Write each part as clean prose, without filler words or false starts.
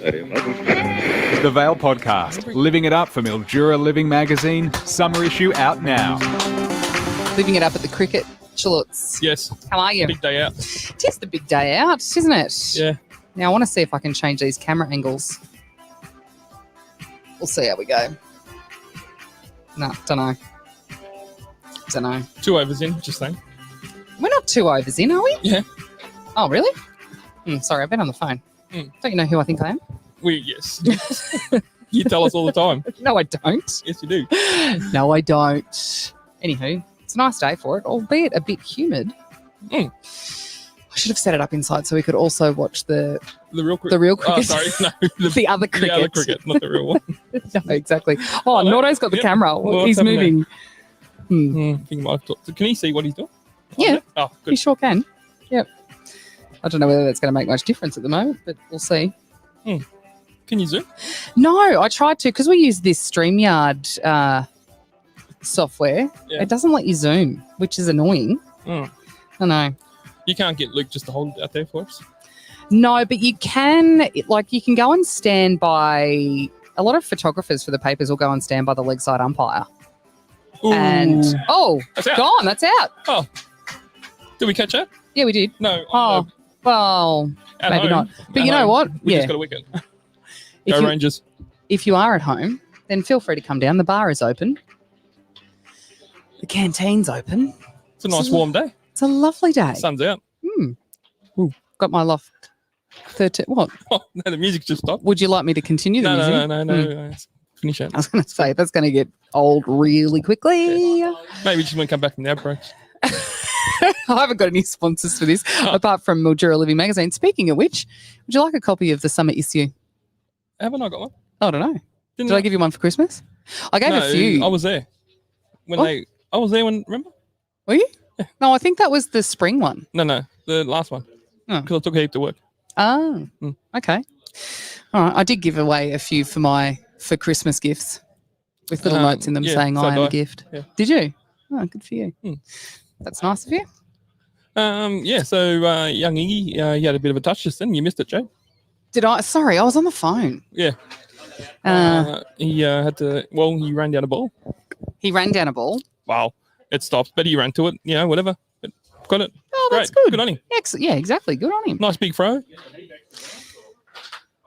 The Vale Podcast, living it up from Mildura Living Magazine, summer issue out now. Living it up at the cricket, Chaloots. Yes. How are you? Big day out. It is the big day out, isn't it? Yeah. Now I want to see if I can change these camera angles. We'll see how we go. No, don't know. Don't know. 2 overs in, just saying. We're not 2 overs in, are we? Yeah. Oh, really? Sorry, I've been on the phone. Don't you know who I think I am? Yes. You tell us all the time. No, I don't. Yes, you do. No, I don't. Anywho, it's a nice day for it, albeit a bit humid. I should have set it up inside so we could also watch the real cricket. The real cricket. Oh, sorry. No, the other cricket. The other cricket, not the real one. No, exactly. Oh, Nordo's got the camera. Well, he's moving. I think he might have can he see what he's doing? Yeah. Oh, good. He sure can. Yep. I don't know whether that's going to make much difference at the moment, but we'll see. Can you zoom? No, I tried to because we use this StreamYard software. Yeah. It doesn't let you zoom, which is annoying. I know. You can't get Luke just to hold it out there for us? No, but you can, you can go and stand by, a lot of photographers for the papers will go and stand by the leg side umpire. Ooh. And, That's out. gone, that's out. Oh. Did we catch that? Yeah, we did. No. Oh, well, At maybe home. not. But At you know home. what? We just got a wicket. Go Rangers. If you are at home, then feel free to come down. The bar is open. The canteen's open. It's a nice warm day. It's a lovely day. Sun's out. Got my loft 13. What? Oh, no, the music just stopped. Would you like me to continue the music? No. Finish it. I was going to say, that's going to get old really quickly. Yeah. Maybe just when we come back from the outbreak. I haven't got any sponsors for this, apart from Mildura Living Magazine. Speaking of which, would you like a copy of the summer issue? Haven't I got one? I don't know. Did I give you one for Christmas? I gave a few. I was there. I was there when, remember? Were you? Yeah. No, I think that was the spring one. No, the last one. Because I took a heap to work. Oh, okay. All right. I did give away a few for Christmas gifts with little notes in them saying I am a gift. Yeah. Did you? Oh, good for you. That's nice of you. So young Iggy, you had a bit of a touch just then. You missed it, Joe. Did I? Sorry, I was on the phone. Yeah. He had to, he ran down a ball. He ran down a ball? Wow. It stopped, but he ran to it, whatever. But got it. Oh, great. That's good. Good on him. Yeah, exactly. Good on him. Nice big throw.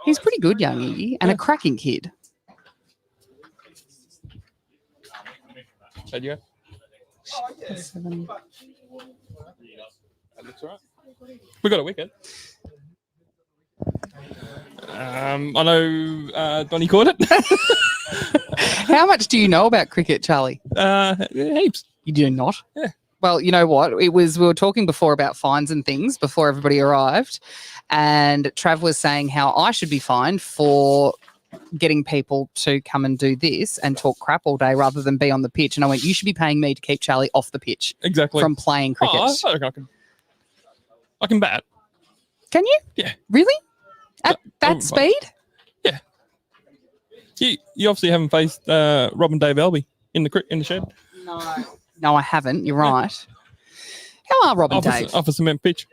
He's pretty good, young Iggy, and a cracking kid. There you go. That's That looks all right. We got a wicket. I know Donnie caught it. How much do you know about cricket, Charlie? Heaps. You do not? Yeah. Well, you know what? We were talking before about fines and things before everybody arrived, and Trav was saying how I should be fined for getting people to come and do this and talk crap all day rather than be on the pitch. And I went, you should be paying me to keep Charlie off the pitch. Exactly. From playing cricket. I can bat. Can you? Yeah. Really? At that speed? Yeah. You obviously haven't faced Robin Dave Albie in the shed. No, I haven't. You're right. How are Robin Dave? Off a cement pitch.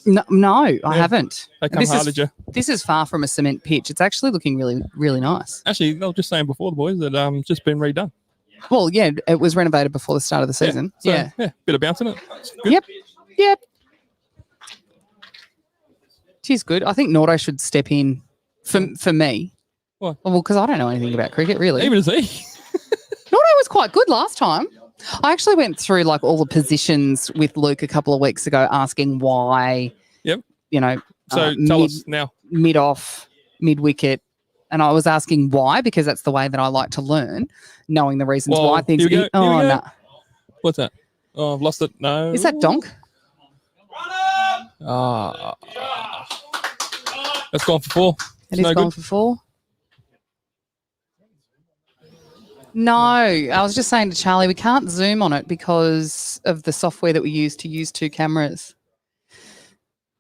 No, I haven't. They come hard at you. This is far from a cement pitch. It's actually looking really, really nice. Actually, they were just saying before, the boys, that it's just been redone. Well, yeah, it was renovated before the start of the season. Yeah, bit of bounce in it. Yep. She's good. I think Nordo should step in for me. Why? Well, because I don't know anything about cricket, really. Even does he. Nordo was quite good last time. I actually went through all the positions with Luke a couple of weeks ago asking why, so tell us now. Mid-off, mid-wicket. And I was asking why, because that's the way that I like to learn, knowing the reasons why things... Here we go. No. What's that? Oh, I've lost it. No. Is that Donk? That's gone for 4. It is gone for 4. No, I was just saying to Charlie, we can't zoom on it because of the software that we use to use 2 cameras.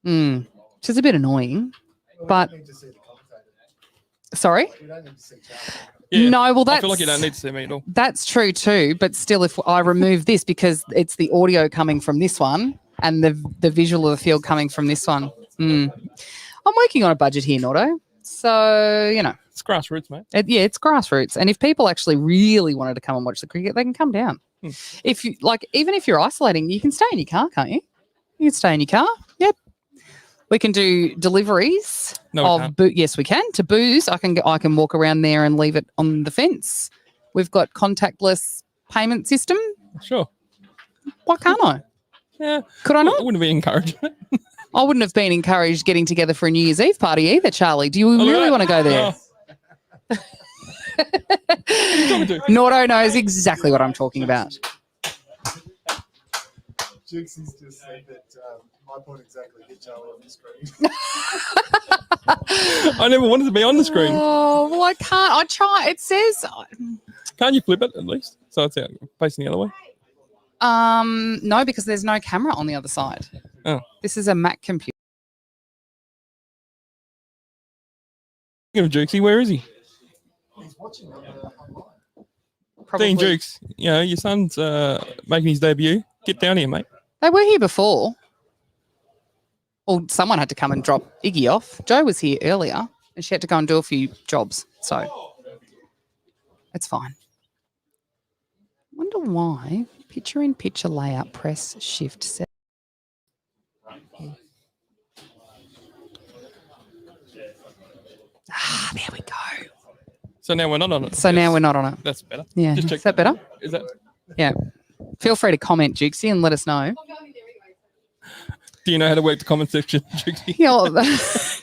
Which is a bit annoying, but... Sorry? Yeah, no, well, that's... I feel like you don't need to see me at all. That's true too, but still, if I remove this, because it's the audio coming from this one and the visual of the field coming from this one. I'm working on a budget here, Nordo. So, It's grassroots, mate. it's grassroots. And if people actually really wanted to come and watch the cricket, they can come down. If you even if you're isolating, you can stay in your car, can't you? You can stay in your car. Yep. We can do deliveries No, we can't. Yes, we can. To booze, I can walk around there and leave it on the fence. We've got contactless payment system. Sure. Why can't I? Yeah. Could I not? I wouldn't be encouraged. I wouldn't have been encouraged getting together for a New Year's Eve party either, Charlie. Do you really want to go there? Nordo knows exactly what I'm talking about. Jinxie's just said that my point exactly hit Charlie on the screen. I never wanted to be on the screen. Oh, well, I can't. I try. It says... Can't you flip it at least? So it's out facing the other way? No, because there's no camera on the other side. Oh. This is a Mac computer. Jukesy, where is he? He's watching online. Probably. Dean Jukes, your son's making his debut. Get down here, mate. They were here before. Well, someone had to come and drop Iggy off. Jo was here earlier and she had to go and do a few jobs. So it's fine. Wonder why. Picture-in-picture layout, press Shift 7. Ah, there we go. So now we're not on it. So now we're not on it. That's better. Yeah. Just check Is that better? Is that? Yeah. Feel free to comment, Jukesy, and let us know. Do you know how to work the comment section, Jukesy? Yeah.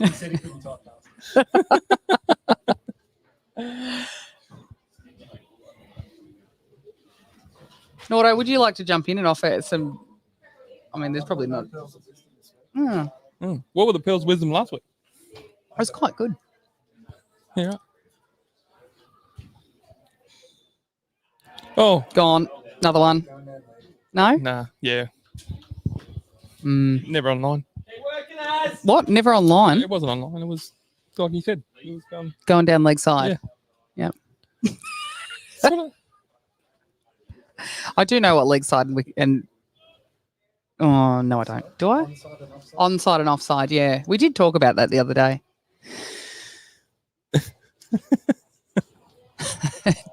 He said he couldn't type fast. Nordo, would you like to jump in and offer some? I mean, there's probably not. What were the pearls of wisdom last week? It was quite good. Yeah. Right. Oh, Gone. Another one. No? nah. Yeah. Never online. What? Never online? It wasn't online. It was like you said. It was Going down leg side. Yeah. Yep. sort of, I do know what leg side and oh, no, I don't. Do I? Onside and offside, yeah. We did talk about that the other day.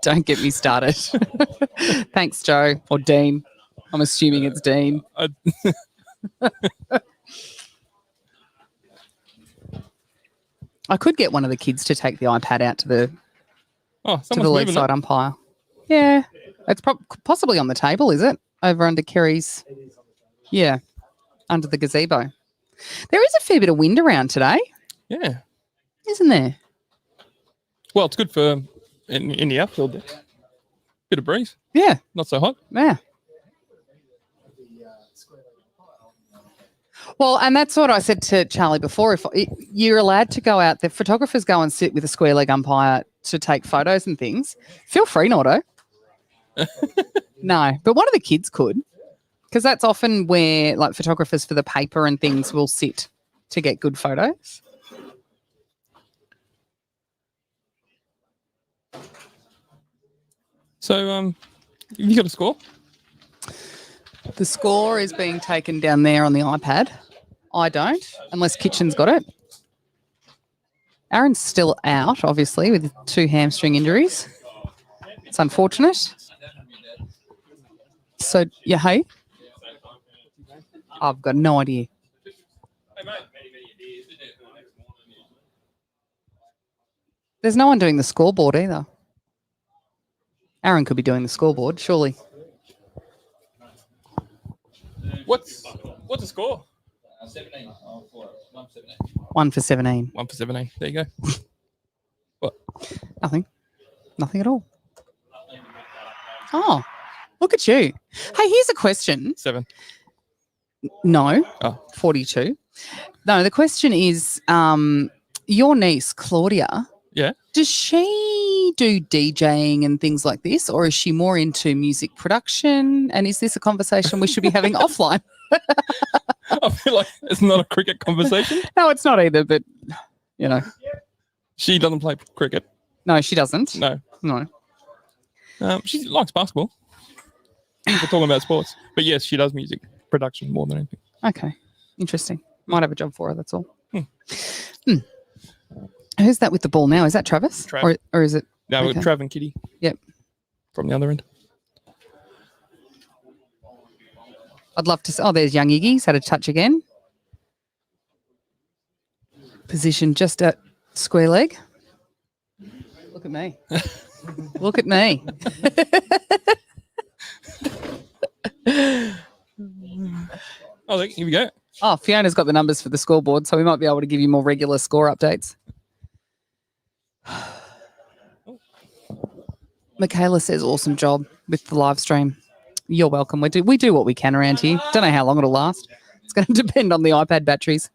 Don't get me started. Thanks, Joe. Or Dean. I'm assuming it's Dean. I could get one of the kids to take the iPad out to the leg side umpire. Yeah. It's possibly on the table, is it? Over under Kerry's. Yeah. Under the gazebo. There is a fair bit of wind around today. Yeah. Isn't there? Well, it's good for in the outfield there. Bit of breeze. Yeah. Not so hot. Yeah. Well, and that's what I said to Charlie before. If you're allowed to go out, the photographers go and sit with a square leg umpire to take photos and things. Feel free, Nordo. No, but one of the kids could, because that's often where like photographers for the paper and things will sit to get good photos. So, you got a score? The score is being taken down there on the iPad. I don't, unless Kitchen's got it. Aaron's still out, obviously, with 2 hamstring injuries. It's unfortunate. So, yeah, hey? I've got no idea. There's no one doing the scoreboard either. Aaron could be doing the scoreboard, surely. What's the score? 17. 1 for 17. 1 for 17. There you go. What? Nothing. Nothing at all. Oh, look at you. Hey, here's a question. 7. No, Oh. 42. No, the question is, your niece, Claudia, Yeah. does she do DJing and things like this, or is she more into music production? And is this a conversation we should be having offline? I feel like it's not a cricket conversation. No, it's not either, but, you know. She doesn't play cricket. No, she doesn't. No. No. She likes basketball. We're talking about sports. But yes, she does music production more than anything. Okay. Interesting. Might have a job for her, that's all. Who's that with the ball now? Is that Travis? Trav. Or is it? No, Okay. Trav and Kitty. Yep. From the other end. I'd love to. Oh, there's young Iggy. He's had a touch again. Position just at square leg. Look at me. Look at me. Oh, look, here we go. Oh, Fiona's got the numbers for the scoreboard, so we might be able to give you more regular score updates. Michaela says, awesome job with the live stream. You're welcome. We do what we can around here. Don't know how long it'll last. It's going to depend on the iPad batteries.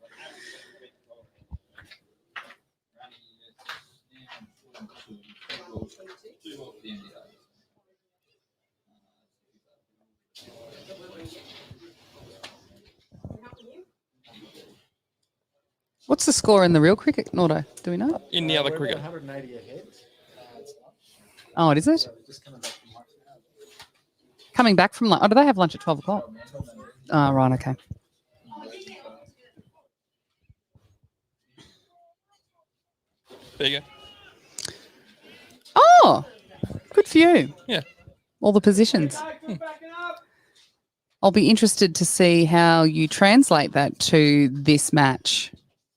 What's the score in the real cricket, Nordo? Do we know? In the other We're cricket. about 180 ahead. Oh, it is it? Just coming back from lunch now. Coming back from lunch. Oh, do they have lunch at 12 o'clock? Oh, right, okay. There you go. Oh, good for you. Yeah. All the positions. I'll be interested to see how you translate that to this match.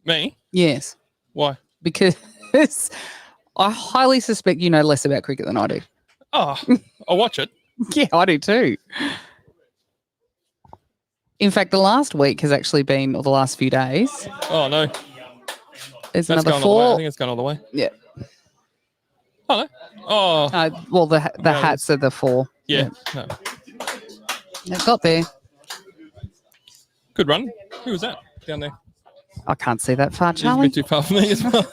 Me? Yes, Why? because I highly suspect you know less about cricket than I do. Oh, I'll watch it. Yeah, I do too. In fact, the last week has actually been, or the last few days, Oh, no. there's That's another going all the way. I four. think it's going all the way. Yeah. Oh, no. Oh, Well, the No, hats are the four. yeah. No. It got there. Good run. Who was that down there? I can't see that far, He's a Charlie. bit too far for me as well.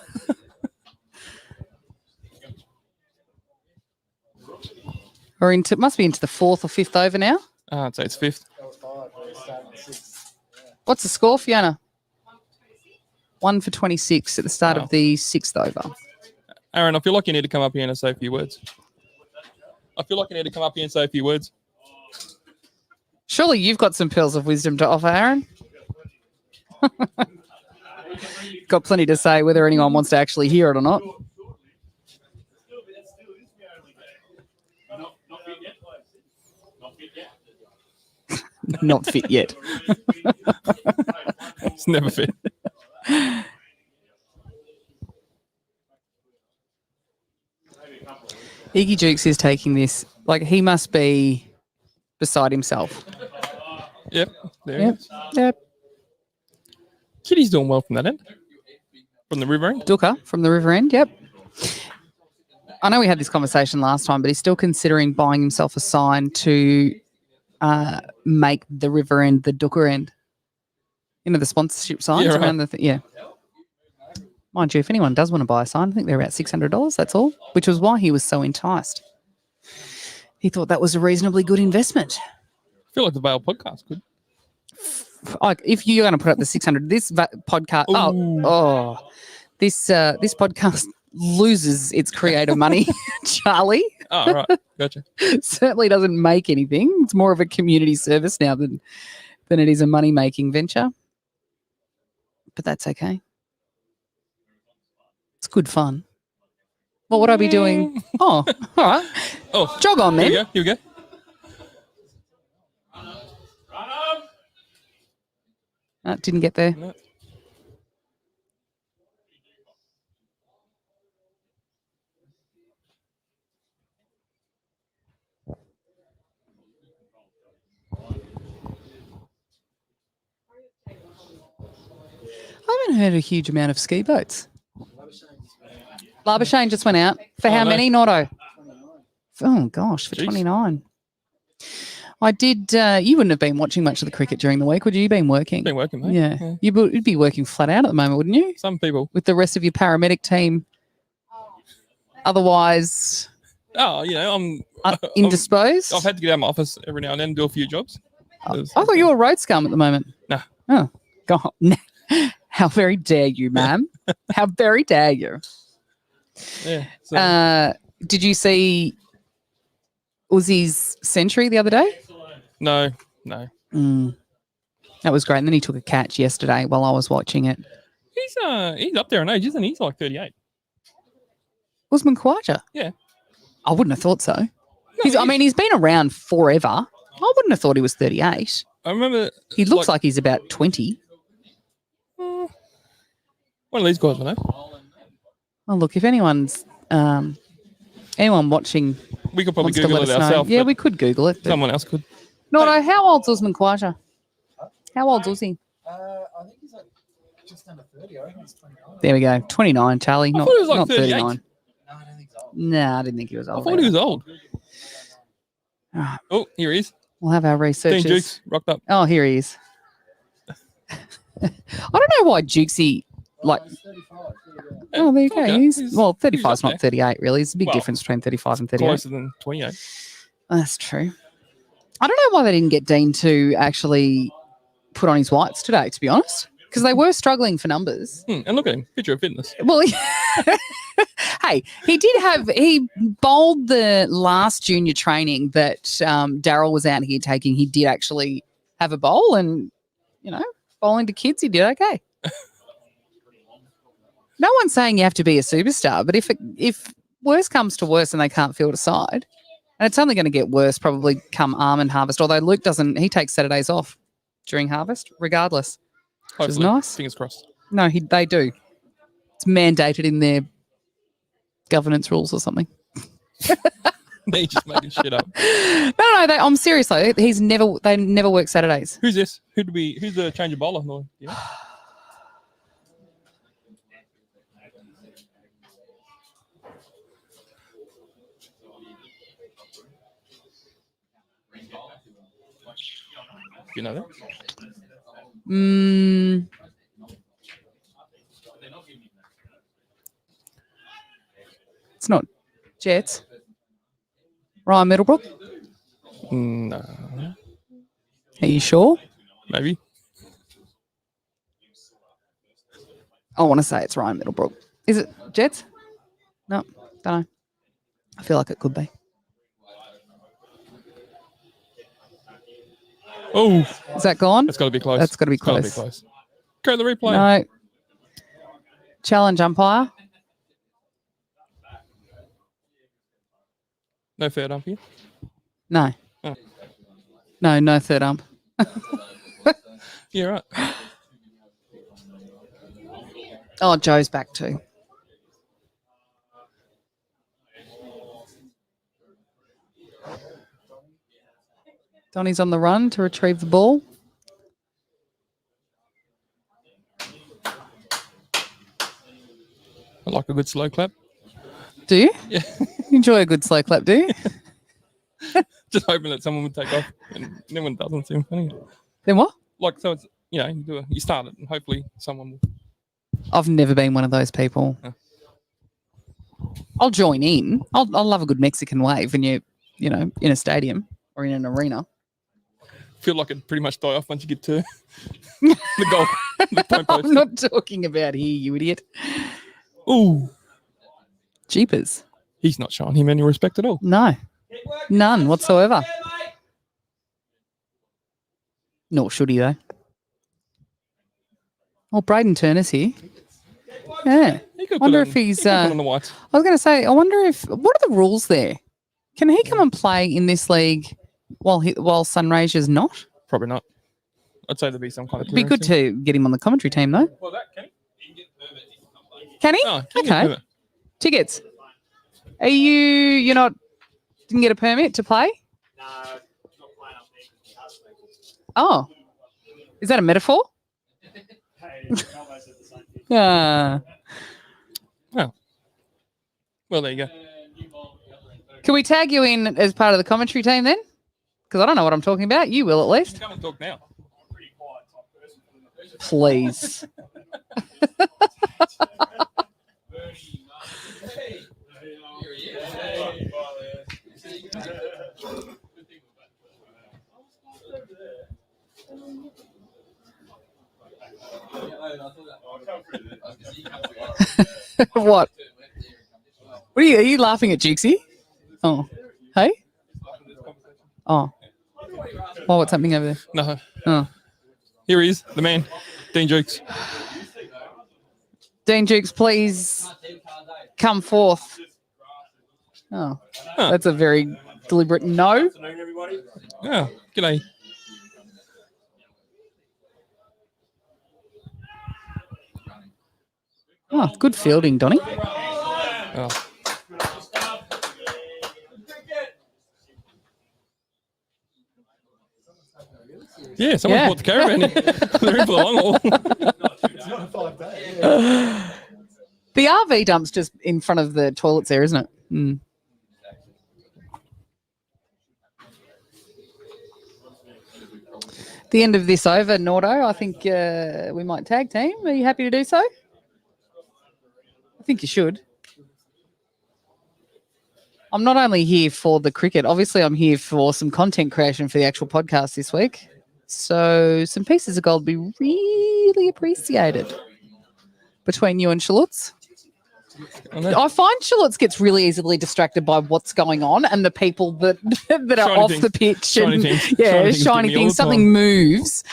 We're into, must be into the fourth or fifth over now. I'd say it's fifth. That was 5. We're starting at 6. What's the score, Fiona? 1 for 26 at the start Wow. of the sixth over. Aaron, I feel like you need to come up here and say a few words. I feel like you need to come up here and say a few words. Surely you've got some pearls of wisdom to offer, Aaron. Got plenty to say, whether anyone wants to actually hear it or not. Not fit yet. It's never fit. Iggy Jukes is taking this. Like, he must be beside himself. Yep. There Yep. it is. Yep. Kitty's doing well from that end. From the river end. Dooker from the river end. Yep. I know we had this conversation last time, but he's still considering buying himself a sign to make the river end the Dooker end. You know, the sponsorship signs Yeah, right. around the yeah. Mind you, if anyone does want to buy a sign, I think they're about $600. That's all, which was why he was so enticed. He thought that was a reasonably good investment. I feel like the Vale podcast could. Like, if you're going to put up the 600, this podcast, Ooh. this podcast loses its creator money, Charlie. Oh, right. Gotcha. Certainly doesn't make anything. It's more of a community service now than it is a money-making venture. But that's okay. It's good fun. What would I be doing? Oh, all right. Oh, Jog on here then. we go. Here we go. Didn't get there. No. I haven't heard a huge amount of ski boats. Labashane just went out. For how no. many, Nordo? Oh, gosh, for Jeez. 29. I did. You wouldn't have been watching much of the cricket during the week, would you? You've been working. Been working, mate. Yeah. You'd be working flat out at the moment, wouldn't you? Some people. With the rest of your paramedic team. Otherwise, Oh, you know, indisposed. I've had to get out of my office every now and then and do a few jobs. I thought you were road scum at the moment. Nah. Oh, God. How very dare you, ma'am? How very dare you? Yeah. So, Did you see Uzi's century the other day? no. That was great. And then he took a catch yesterday while I was watching it. He's up there in age, isn't he? He's like 38. Usman Khawaja? Yeah. I wouldn't have thought so. No, He's been around forever. I wouldn't have thought he was 38. I remember. He looks like he's about 20. One of these guys, I know. Oh, look, if anyone watching We could probably wants to Google let it us know. ourselves. Yeah, but we could Google it. but- someone else could. No, how old's Usman Khawaja? How old was he? I think he's like just under 30. I reckon he's 29. There we go. 29, Charlie. I Not, thought he was like not 38. 39. No, I don't think so. Nah, I didn't think he was I old. thought he was old. Ah, Oh, here he is. We'll have our Dean researchers. Jukes rocked up. Oh, here he is. I don't know why Jukesy, like, He's 35. oh, there you go. Okay. He's, He's- well, he's 35 is up not 38, really. There's a big Well, difference between 35 and 38. Closer than 28. That's true. I don't know why they didn't get Dean to actually put on his whites today, to be honest, because they were struggling for numbers. And look at him. Picture of fitness. Well, hey, he bowled the last junior training that Daryl was out here taking. He did actually have a bowl and, bowling to kids, he did okay. No one's saying you have to be a superstar, but if worse comes to worse and they can't field a side, and it's only going to get worse probably come almond harvest, although Luke he takes Saturdays off during harvest regardless, which is Hopefully. nice. Fingers crossed. No, they do. It's mandated in their governance rules or something. They're just making shit up. No, I'm serious though. They never work Saturdays. Who's this? Who's the change of bowler? No, yeah. You know that? It's not Jets. Ryan Middlebrook. No. Are you sure? Maybe. I want to say it's Ryan Middlebrook. Is it Jets? No, don't know. I feel like it could be. Oh, Is that gone? that's got to be close. That's got to be It's gotta close. Go to the replay. No. Challenge umpire. No third ump here. No. Oh. No third ump. Yeah, right. Oh, Joe's back too. Donnie's on the run to retrieve the ball. I like a good slow clap. Do you? Yeah. Enjoy a good slow clap, do you? Just hoping that someone would take off, and no one doesn't seem funny. Then what? Like, so it's, you start it, and hopefully someone will. I've never been one of those people. Yeah. I'll join in. I'll love a good Mexican wave when you're, in a stadium or in an arena. Feel like it'd pretty much die off once you get to the goal, the point post. I'm not talking about here, you idiot. Ooh, Jeepers. he's not showing him any respect at all. No. None whatsoever. Nor should he, though. Oh, Braden Turner's here. Yeah. He could Wonder put if on- he's, he could put on the whites. I was going to say, I wonder what are the rules there? Can he come and play in this league while Sunraysia's not? Probably not. I'd say there'd be some kind of. It'd be good to get him on the commentary team, though. Well, that can he? Can he? Oh, Okay. Tickets. Are you're not, didn't get a permit to play? No, not playing up there. Oh. Is that a metaphor? Hey, Elmo said the same thing. Well, there you go. Can we tag you in as part of the commentary team then? Because I don't know what I'm talking about. You will at least. Come and talk now. Pretty quiet type person. Please. What? What are you laughing at, Jukesy? Oh. Hey? Oh. Oh, what's happening over there? No. Oh. Here he is, the man, Dean Jukes. Dean Jukes, please come forth Oh, Huh. that's a very deliberate no. Yeah. G'day. Oh, good fielding, Donny. Oh. Yeah, someone Yeah. bought the caravan in. They're in for the long haul. It's not a 5 day. Yeah. The RV dump's just in front of the toilets there, isn't it? Mm. The end of this over, Nordo. I think we might tag team. Are you happy to do so? I think you should. I'm not only here for the cricket. Obviously, I'm here for some content creation for the actual podcast this week. So some pieces of gold would be really appreciated between you and Charlotte's. I find Charlotte's gets really easily distracted by what's going on and the people that that are Shiny off things. the pitch. Shiny And, things. yeah, Shiny things shiny get me all things. the time. Something moves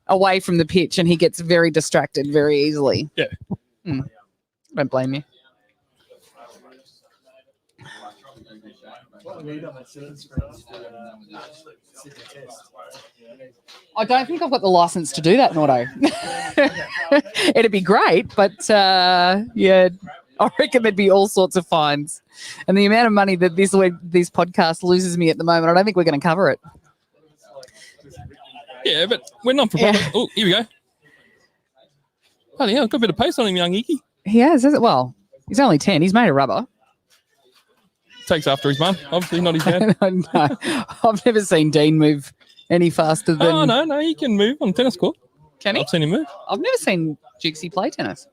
away from the pitch and he gets very distracted very easily. Yeah. Don't blame you. What we need on that second screen is the test. I don't think I've got the license to do that, Nordo. It'd be great, but yeah, I reckon there'd be all sorts of fines. And the amount of money that this podcast loses me at the moment, I don't think we're going to cover it. Yeah, but we're not for profit. Yeah. Oh, here we go. Bloody hell, got a bit of pace on him, young Icky. He has it? Well, he's only 10. He's made of rubber. Takes after his mum, obviously not his dad. No, I've never seen Dean move any faster than... Oh, no, he can move on the tennis court. Can he? I've seen him move. I've never seen Jixie play tennis.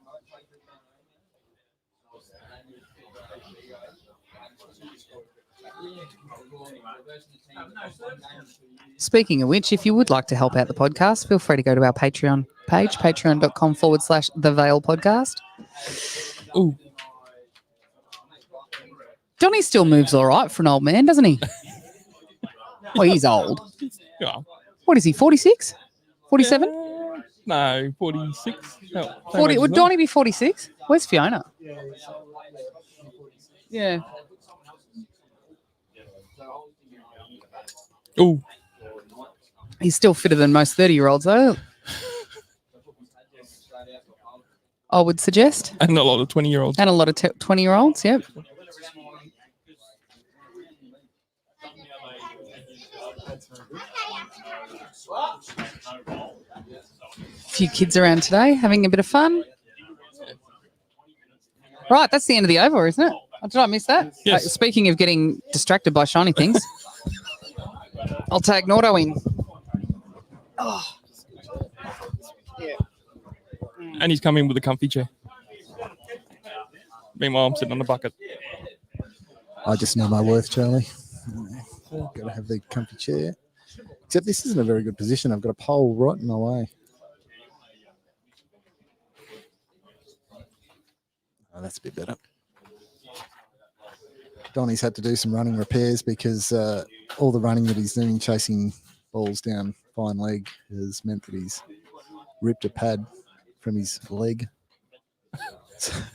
Speaking of which, if you would like to help out the podcast, feel free to go to our Patreon page, patreon.com/The Vale Podcast. Ooh. Johnny still moves all right for an old man, doesn't he? Well, he's old. Yeah. What is he, 46? 47? No, 46. No, 40. Would Donnie be 46? Where's Fiona? Yeah, Yeah. Ooh. He's still fitter than most 30-year-olds, though. I would suggest. And a lot of 20-year-olds. And a lot of 20-year-olds, yep. A few kids around today having a bit of fun. Right, that's the end of the over, isn't it? Did I miss that? Yes. Speaking of getting distracted by shiny things, I'll tag Nordo in. And he's come in with a comfy chair. Meanwhile, I'm sitting on the bucket. I just know my worth, Charlie. Got to have the comfy chair. Except this isn't a very good position. I've got a pole right in my way. Oh, that's a bit better. Donnie's had to do some running repairs because all the running that he's doing chasing balls down fine leg has meant that he's ripped a pad from his leg.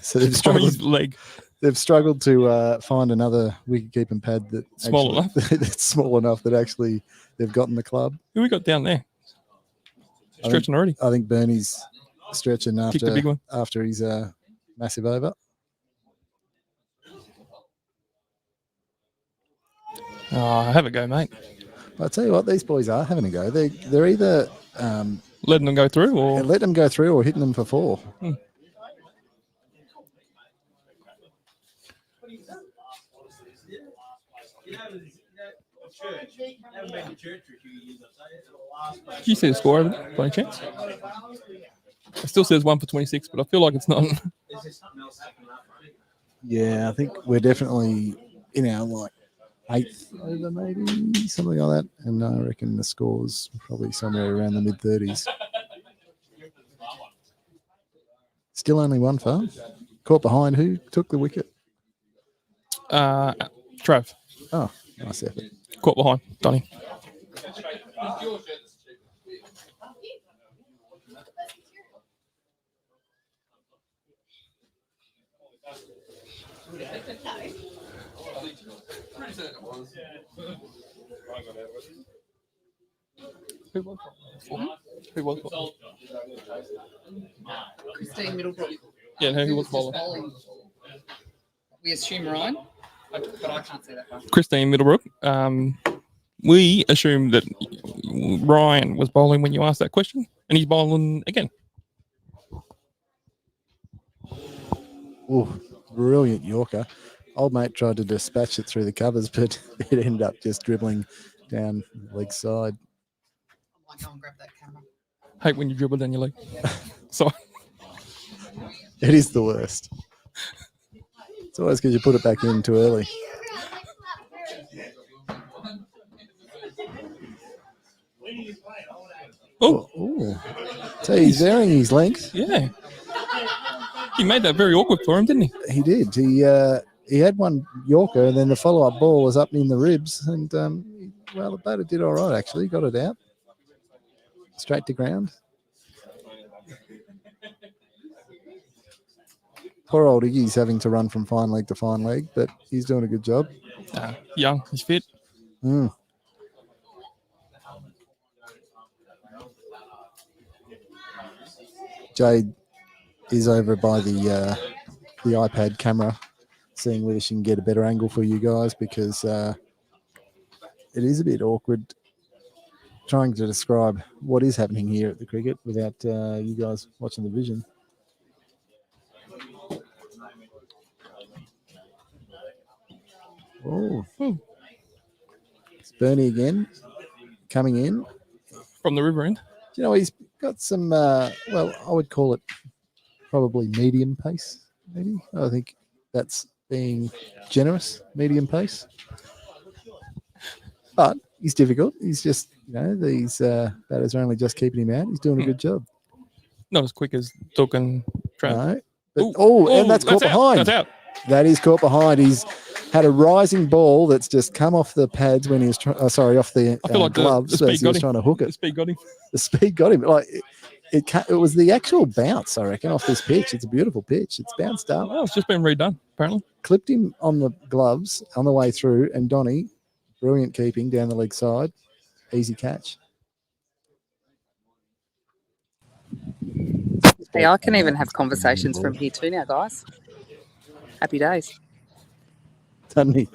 So they've From struggled. his leg. They've struggled to find another wicket-keeping pad Small enough. that's small enough that actually they've got in the club. Who we got down there? Stretching already. I think Bernie's stretching Kicked the big one. after his massive over. Oh, have a go, mate. I'll tell you what, these boys are having a go. They're either Letting them go through or let them go through or hitting them for four. Did you see the score over there, by any chance? It still says 1 for 26, but I feel like it's not. Yeah, I think we're definitely in our like 8th over, maybe something like that. And I reckon the score's probably somewhere around the mid-30s. Still only one for. Caught behind. Who took the wicket? Trav, Oh, nice effort. caught behind. Donny. Who was Who was bowling? Christine Middlebrook. Yeah, no, who was Just bowling? bowling. We assume Ryan, but I can't say that one. Christine Middlebrook. We assumed that Ryan was bowling when you asked that question, and he's bowling again. Oh, brilliant Yorker. Old mate tried to dispatch it through the covers, but it ended up just dribbling down leg side. I might go and grab that camera. Hate when you dribble down your leg. So It is the worst. It's always because you put it back in too early. Oh, so he's varying his length. yeah, he made that very awkward for him, didn't he? He did. He had one Yorker, and then the follow-up ball was up in the ribs, and well, the batter did all right actually. Got it out straight to ground. Poor old Iggy's having to run from fine leg to fine leg, but he's doing a good job. Young, he's fit. Mm. Jade is over by the iPad camera, seeing whether she can get a better angle for you guys, because it is a bit awkward trying to describe what is happening here at the cricket without you guys watching the vision. Oh, it's Bernie again, coming in. From the river end. You know, he's got some, well, I would call it probably medium pace, maybe. I think that's being generous, medium pace. But he's difficult. He's just, these batters are only just keeping him out. He's doing a good job. Not as quick as Duck and Trav. No. But, and that's caught behind. That's out. That is caught behind. He's had a rising ball that's just come off the pads when he was off the I feel like gloves the speed as he was got him. trying to hook The it. speed got him. The speed got him. Like it was the actual bounce, I reckon, off this pitch. It's a beautiful pitch. It's bounced up, Oh, it's just been redone, apparently. clipped him on the gloves on the way through, and Donny, brilliant keeping down the leg side, easy catch. Hey, I can even have conversations from here too now, guys. Happy days. Doesn't he?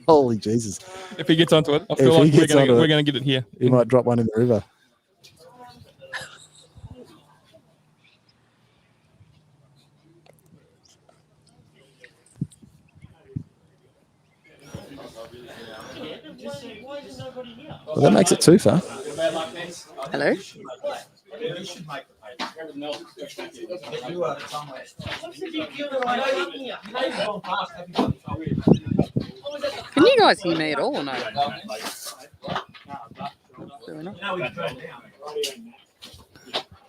Holy Jesus. If he gets onto it, I If feel he like gets onto it, we're going to get it here. He might drop one in the river. Well, that makes it two for. Hello. Can you guys hear me at all or no? Really not?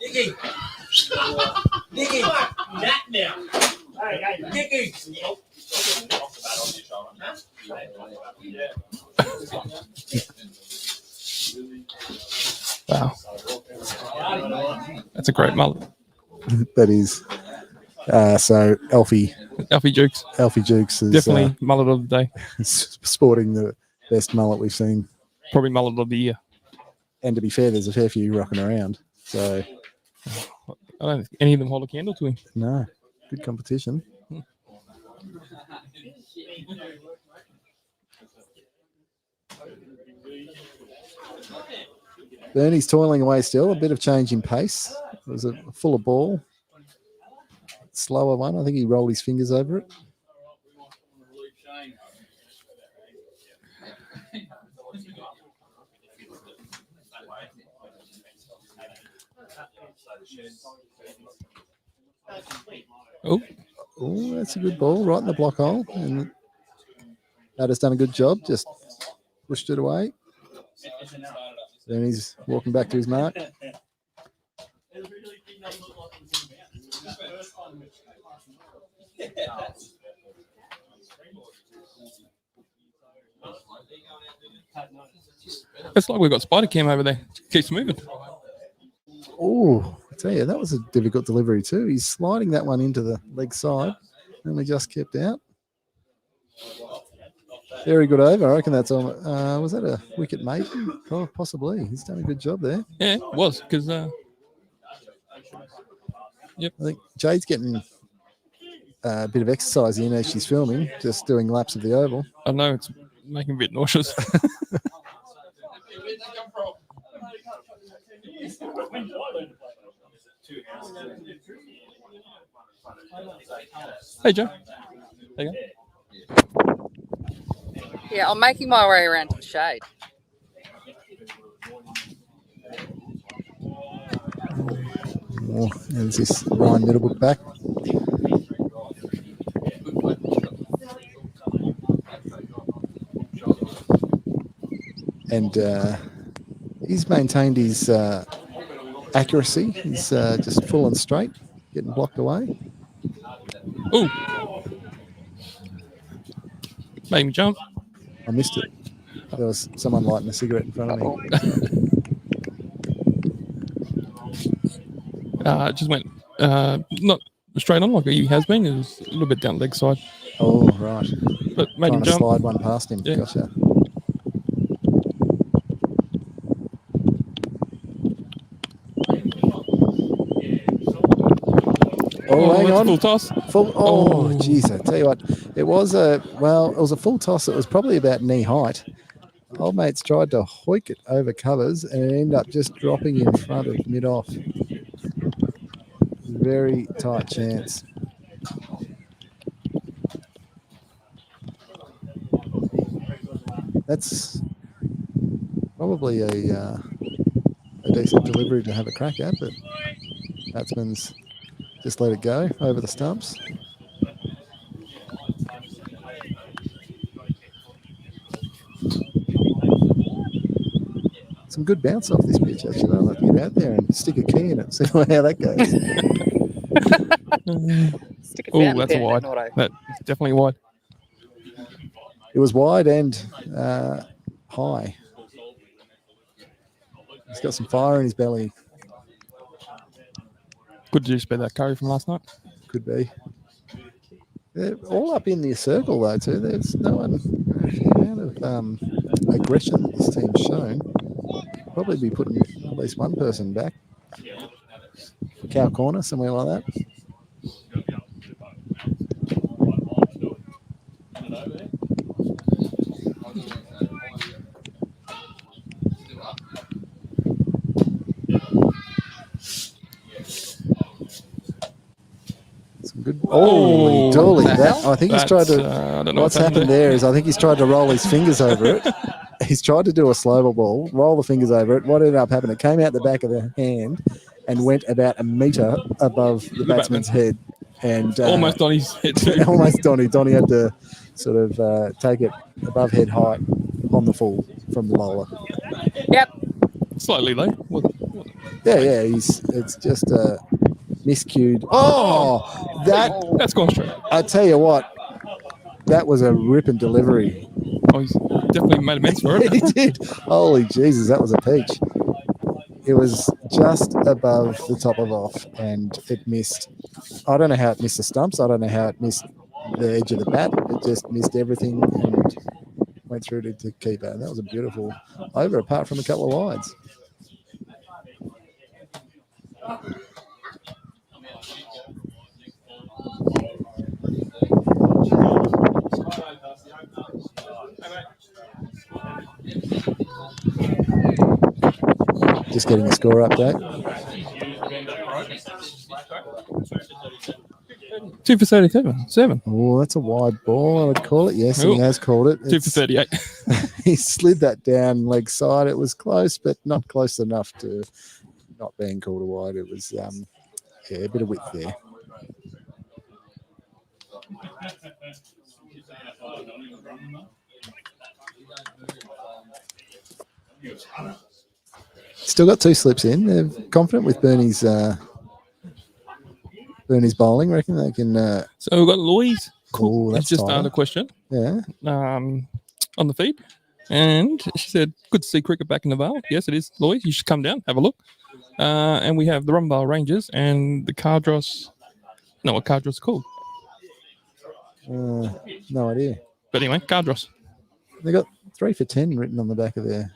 Diggy! Diggy! That now! Diggy! Wow. That's a great mullet. That is. So Alfie Jukes. Jukes is Definitely mullet of the day. sporting the best mullet we've seen. Probably mullet of the year. And to be fair, there's a fair few rocking around. So I don't think any of them hold a candle to him. no, good competition. Bernie's toiling away still. A bit of change in pace. It was a fuller ball. Slower one. I think he rolled his fingers over it. Oh, that's a good ball. Right in the block hole. And that has done a good job. Just pushed it away. Then he's walking back to his mark. It's like we've got spider cam over there. Keeps moving. Oh, I tell you, that was a difficult delivery too. He's sliding that one into the leg side, and we just kept out. Very good over. I reckon that's on. Was that a wicket maiden? Oh, possibly. He's done a good job there. Yeah, it was because I think Jade's getting a bit of exercise in as she's filming, just doing laps of the oval. I know it's making a bit nauseous. Hey, Joe. There you go. Yeah, I'm making my way around to the shade. Oh, and this Ryan Middlebrook back. And he's maintained his accuracy. He's just full and straight, getting blocked away. Ooh. Made me jump. I missed it. There was someone lighting a cigarette in front of me. It just went not straight on like he has been. It was a little bit down leg side. Oh, right. But made Trying him to jump. slide one past him. Yeah. Gotcha. Oh, hang that's on. Full toss. Oh, jeez. I tell you what, it was a full toss. It was probably about knee height. Old mates tried to hoik it over covers and it ended up just dropping in front of mid-off. Very tight chance. That's probably a decent delivery to have a crack at, but batsman's just let it go over the stumps. Some good bounce off this pitch, actually. I'd like to get out there and stick a key in it, see how that goes. Oh, that's a wide. That's definitely wide. It was wide and high. He's got some fire in his belly. Good to spare that curry from last night. Could be. They're all up in the circle, though, too. There's no one. The amount of aggression that this team's shown. Probably be putting at least one person back. Cow corner, somewhere like that. Some good. Oh, Dolly! I think he's tried to. I don't know What's happened there is I think he's tried to roll his fingers over it. He's tried to do a slow ball, roll the fingers over it. What ended up happening? It came out the back of the hand and went about a metre above the batsman's head, and almost on his head too. Almost Donny. Donny had to sort of take it above head height on the full from the bowler. Yep. Slightly though. Yeah. It's just miscued. Oh, That's gone straight. I tell you what, that was a ripping delivery. Oh, he's definitely made amends for it. He did. Holy Jesus, that was a peach. It was just above the top of off, and it missed. I don't know how it missed the stumps. I don't know how it missed the edge of the bat. It just missed everything and went through to keeper. And that was a beautiful over, apart from a couple of wides. Just getting a score update. 2 for 37. Oh, that's a wide ball, I would call it. Yes, he has called it. 2 for 38. He slid that down leg side. It was close, but not close enough to not being called a wide. It was, a bit of width there. Still got 2 slips in. They're confident with Bernie's bowling. Reckon they can. So we've got Louise. Oh, that's just tighter. asked a question. Yeah. On the feed, and she said, "Good to see cricket back in the Vale." Yes, it is, Louise. You should come down, have a look. And we have the Rumbale Rangers and the Cardross. No, what Cardross is called? No idea. But anyway, Cardross. They got 3 for 10 written on the back of their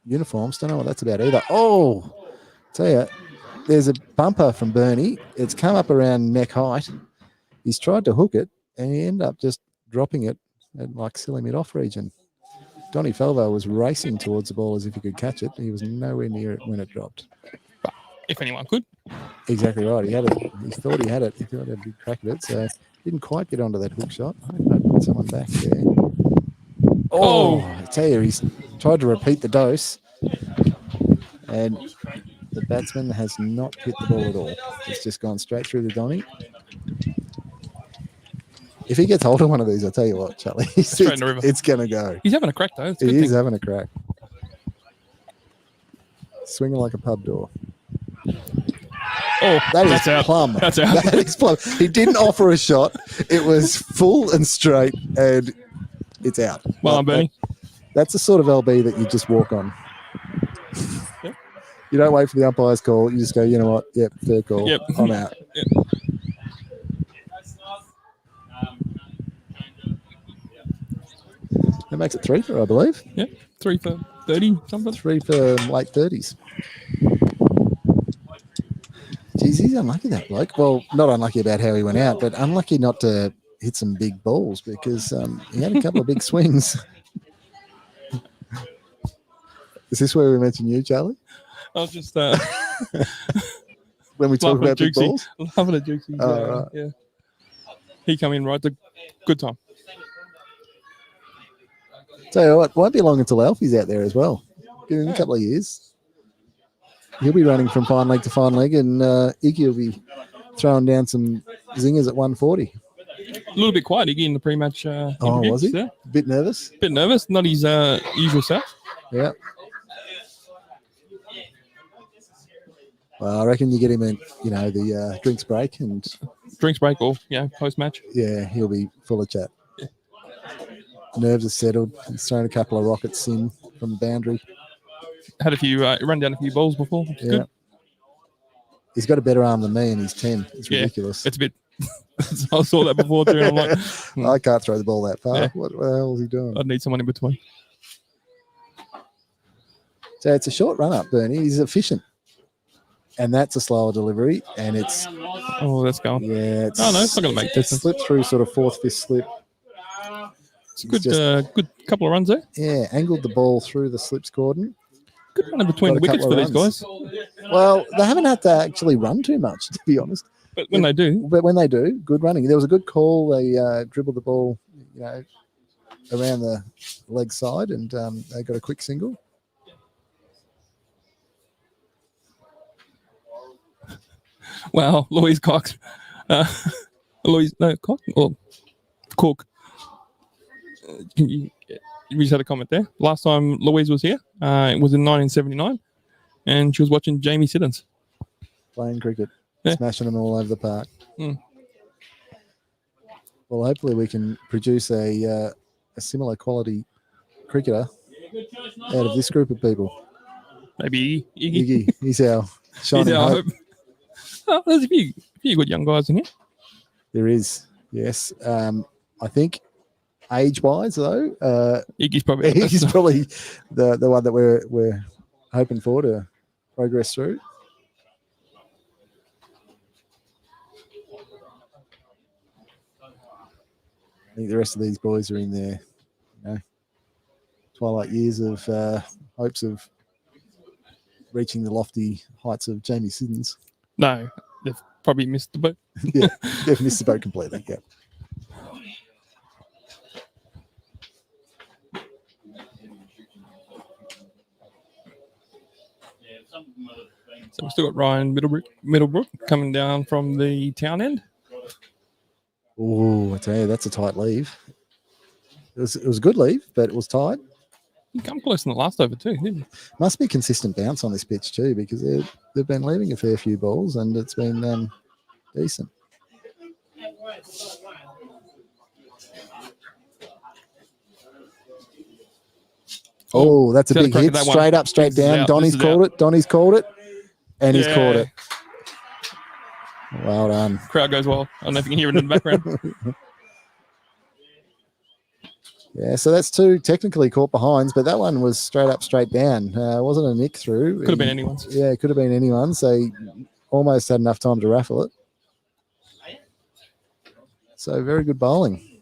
uniforms. Don't know what that's about either. Oh, tell you, there's a bumper from Bernie. It's come up around neck height. He's tried to hook it, and he ended up just dropping it at like silly mid-off region. Donny Felvo was racing towards the ball as if he could catch it. He was nowhere near it when it dropped. If anyone could. Exactly right. He had it. He thought he had it. He thought he had a big crack at it. So didn't quite get onto that hook shot. I hope I put someone back there. Oh, I tell you, he's tried to repeat the dose. And the batsman has not hit the ball at all. It's just gone straight through the Donny. If he gets hold of one of these, I'll tell you what, Charlie, Straight in the river. it's going to go. He's having a crack, though. It's a good He is thing. having a crack. Swinging like a pub door. Oh, That is that's out. plum. That's out. That is plum. He didn't offer a shot. It was full and straight, and it's out. Well done, Bernie. That's the sort of LB that you just walk on. Yep. You don't wait for the umpire's call. You just go, you know what? Yep, fair call. Yep. I'm out. Yep. That makes it 3 for, I believe. Yep. 3 for 30 something. 3 for late 30s. Geez, he's unlucky, that bloke. Well, not unlucky about how he went out, but unlucky not to hit some big balls because he had a couple of big swings. Is this where we mention you, Charlie? I was just When we talk laughing about at big Jukesy. balls? Laughing at Jukesy. Oh, right. Yeah. He come in right at a good time. Tell you what, won't be long until Alfie's out there as well. Give him a couple of years. He'll be running from fine leg to fine leg, and Iggy will be throwing down some zingers at 140. A little bit quiet Iggy in the pre-match. Oh, interview. was he? Yeah. Bit nervous? Bit nervous. Not his usual self. Yeah. Well, I reckon you get him in, the drinks break, and Drinks break or post-match. yeah, he'll be full of chat. Nerves are settled. He's thrown a couple of rockets in from the boundary. Had a few run down a few balls before. Which is Yeah. good. He's got a better arm than me, and he's 10. It's Yeah. ridiculous. It's a bit. I saw that before too, and I'm like, I can't throw the ball that far. Yeah. What the hell is he doing? I'd need someone in between. So it's a short run up, Bernie. He's efficient. And that's a slower delivery. And it's, Oh, that's going. yeah, it's, Oh, no, it's not going to make it's distance. slipped through sort of fourth, fifth slip. It's a He's good, just- good couple of runs there. Yeah, angled the ball through the slips cordon. Good run in between Got the a wickets for couple these of guys. Well, they haven't had to actually run too much, to be honest. But when they do, But when they do, good running. There was a good call. They dribbled the ball, around the leg side, and they got a quick single. wow, Louise Cox. Cox or Cook. We just had a comment there. Last time Louise was here, it was in 1979, and she was watching Jamie Siddons. Playing cricket, Yeah. smashing them all over the park. Mm. Well, hopefully we can produce a similar quality cricketer out of this group of people. Maybe Iggy. Iggy, he's our He's shining our hope. hope. Oh, there's a few good young guys in here. There is, yes. I think age-wise, though, Iggy's probably our he's best. probably the one that we're hoping for to progress through. I think the rest of these boys are in their twilight years of hopes of reaching the lofty heights of Jamie Siddons. No, they've probably missed the boat. Yeah, they've missed the boat completely. Yeah. So we've still got Ryan Middlebrook coming down from the town end. Oh, I tell you, that's a tight leave. It was a good leave, but it was tight. He come close in the last over too, didn't he? Must be consistent bounce on this pitch too, because they've been leaving a fair few balls, and it's been decent. Oh, that's a See how the big crack hit. of that one? Straight up, straight This is down. out, Donny's this is called out. it. Donny's called it. And he's caught Yeah. it. Well done. Crowd goes wild. I don't know if you can hear it in the background. Yeah, so that's two technically caught behinds, but that one was straight up, straight down. Wasn't a nick through. Could have been anyone's. Yeah, it could have been anyone. So he almost had enough time to raffle it. So very good bowling.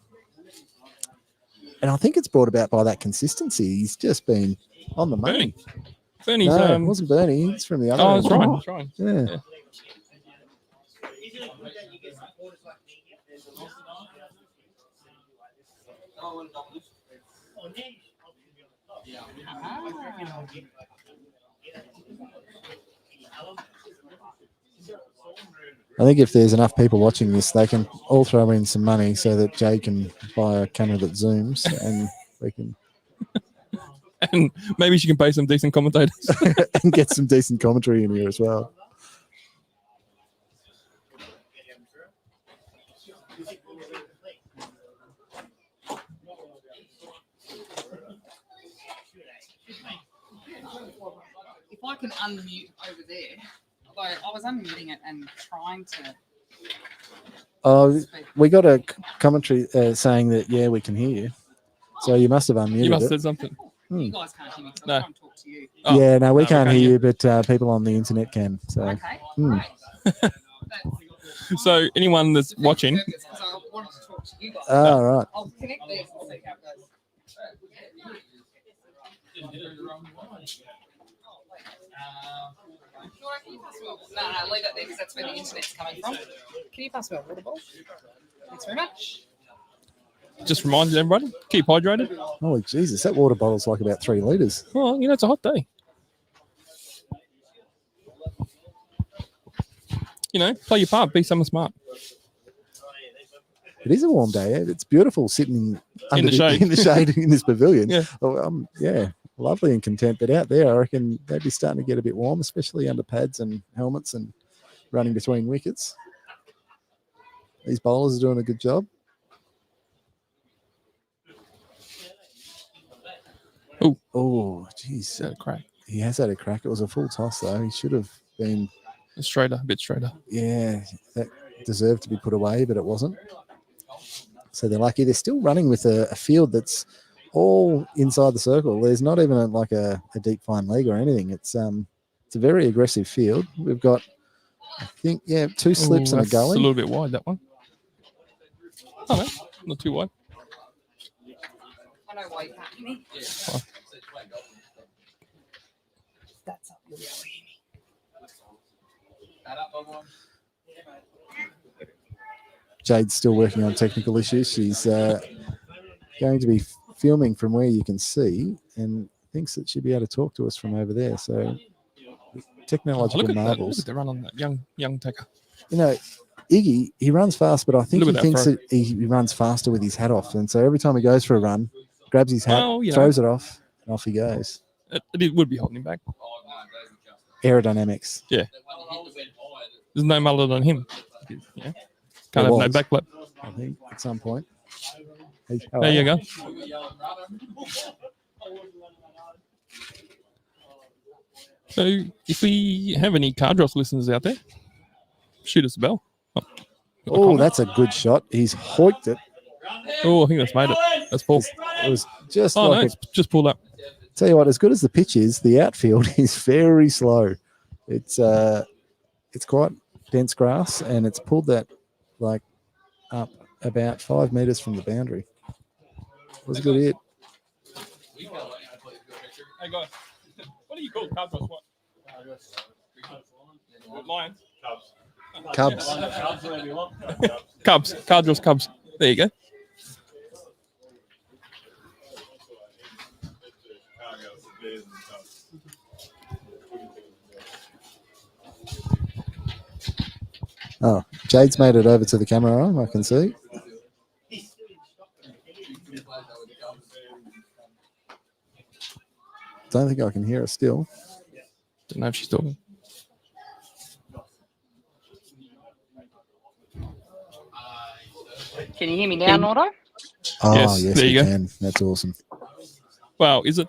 And I think it's brought about by that consistency. He's just been on the money. Bernie's, No, it wasn't Bernie. It's from the other oh, end. that's right. That's right. Yeah. Yeah. I think if there's enough people watching this, they can all throw in some money so that Jay can buy a camera that zooms and we can And maybe she can pay some decent commentators. and get some decent commentary in here as well. If I can unmute over there, although I was unmuting it and trying to. Oh, we got a commentary saying that, yeah, we can hear you. So you must have unmuted You must have it. said something. You guys can't hear me because No. I'm trying to talk to you. Oh, Yeah, no, we no, can't hear you, but people on the internet can. So Okay. Hmm. Great. So anyone that's watching, Because I wanted to talk to you guys. all right. I'll connect these and see how it goes. Can you pass me a- No, leave it there because that's where the internet's coming from. Can you pass me a water bowl? Thanks very much. just reminds everybody, keep hydrated. Holy Jesus, that water bottle's like about 3 litres. Well, you know, it's a hot day. You know, play your part, be someone smart. It is a warm day. It's beautiful sitting under the shade. in the shade in this pavilion. Yeah. Oh, yeah, lovely and content. But out there, I reckon they'd be starting to get a bit warm, especially under pads and helmets and running between wickets. These bowlers are doing a good job. Oh, geez. Is that a crack? He has had a crack. It was a full toss, though. He should have been, Straighter, a bit straighter. yeah, that deserved to be put away, but it wasn't. So they're lucky. They're still running with a field that's all inside the circle. There's not even a deep fine leg or anything. It's a very aggressive field. We've got, I think, yeah, 2 slips and a That's gully. a little bit wide, that one. Oh, no, not too wide. I know why you can't hear me. Fine. That's up your alley. Jade's still working on technical issues. She's going to be filming from where you can see and thinks that she'll be able to talk to us from over there. So technological Look at that. Look marvels. at the run on that young tacker. You know, Iggy, he runs fast, but I think Look he at that thinks throw. that he runs faster with his hat off. And so every time he goes for a run, grabs his hat, Well, you know. throws it off, and off he goes. It would be holding him back. Aerodynamics. There's no mullet on him. Yeah. Can't There have no was. backflip. I think at some point. There you go. So if we have any Cardross listeners out there, shoot us a bell. Oh, that's a good shot. He's hoiked it. Oh, I think that's made it. That's Paul. It was just Oh, no, like it's just pulled up. Tell you what, as good as the pitch is, the outfield is very slow. It's quite dense grass, and it's pulled that like up about 5 meters from the boundary. It was a good hit. Hey guys, what do you call Cardross? What? Lions. Cubs. Cubs. Cardross Cubs. There you go. Oh, Jade's made it over to the camera arm, I can see. Don't think I can hear her still. Don't know if she's talking. Can you hear me now, Nordo? Oh, Yes, yes, there we you go. can. That's awesome. Wow, is it?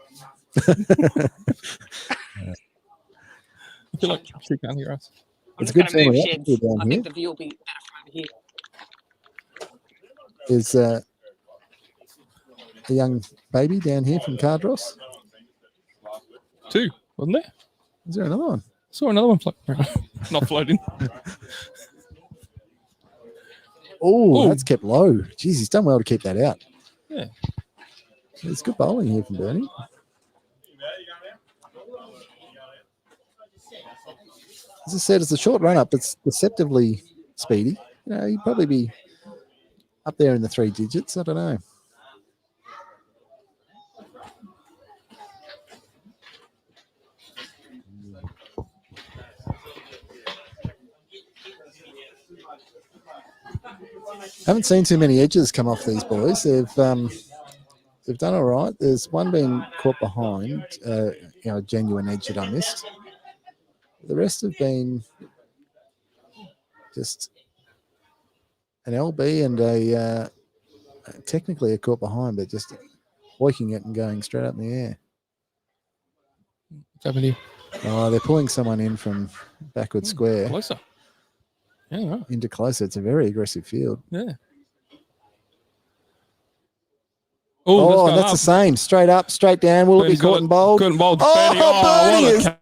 I feel like she can't hear us. It's a good family atmosphere down I here. think the view will be better from over here. Is a young baby down here from Cardross. 2, wasn't there? Is there another one? Saw another one float around. Not floating. Oh, Ooh. that's kept low. Jeez, he's done well to keep that out. Yeah. It's good bowling here from Bernie. As I said, it's a short run up. It's deceptively speedy. You know, he'd probably be up there in the 3 digits. I don't know. Haven't seen too many edges come off these boys. They've done all right. There's one being caught behind, a genuine edge that I missed. The rest have been just an LB and a technically a caught behind, but just working it and going straight up in the air. What's happened here? Oh, they're pulling someone in from backward square Closer. Yeah, right. into closer. It's a very aggressive field. Yeah. Oh, that's the same. Straight up, straight down. Will it be caught and bowled? Caught and bowled. Oh, Bernie what is a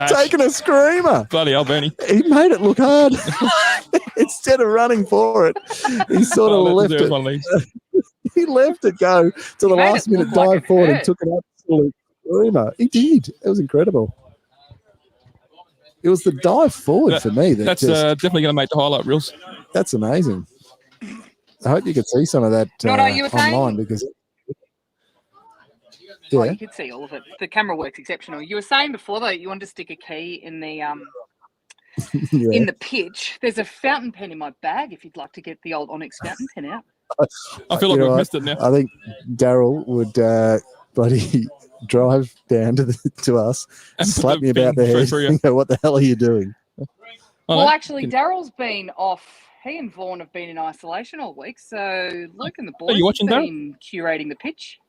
taking a screamer. Bloody hell, Bernie. He made it look hard. Instead of running for it, he sort of left it. One of these. He left it go to the made last it minute, look like dive it forward and hurt. took an absolute screamer. He did. It was incredible. It was the dive forward for me. That's just, definitely going to make the highlight reels. that's amazing. I hope you could see some of that Nora, you were saying? online because Oh, yeah, you could see all of it. The camera works exceptional. You were saying before though, you wanted to stick a key in the yeah. in the pitch. There's a fountain pen in my bag if you'd like to get the old Onyx fountain pen out. I feel like we've missed it now. I think Daryl would bloody drive down to us, And put slap the me about the pen head, through you. and go, "What the hell are you doing?" Well, actually, Daryl's been off. He and Vaughan have been in isolation all week, so Luke and the boys you watching have been curating the pitch.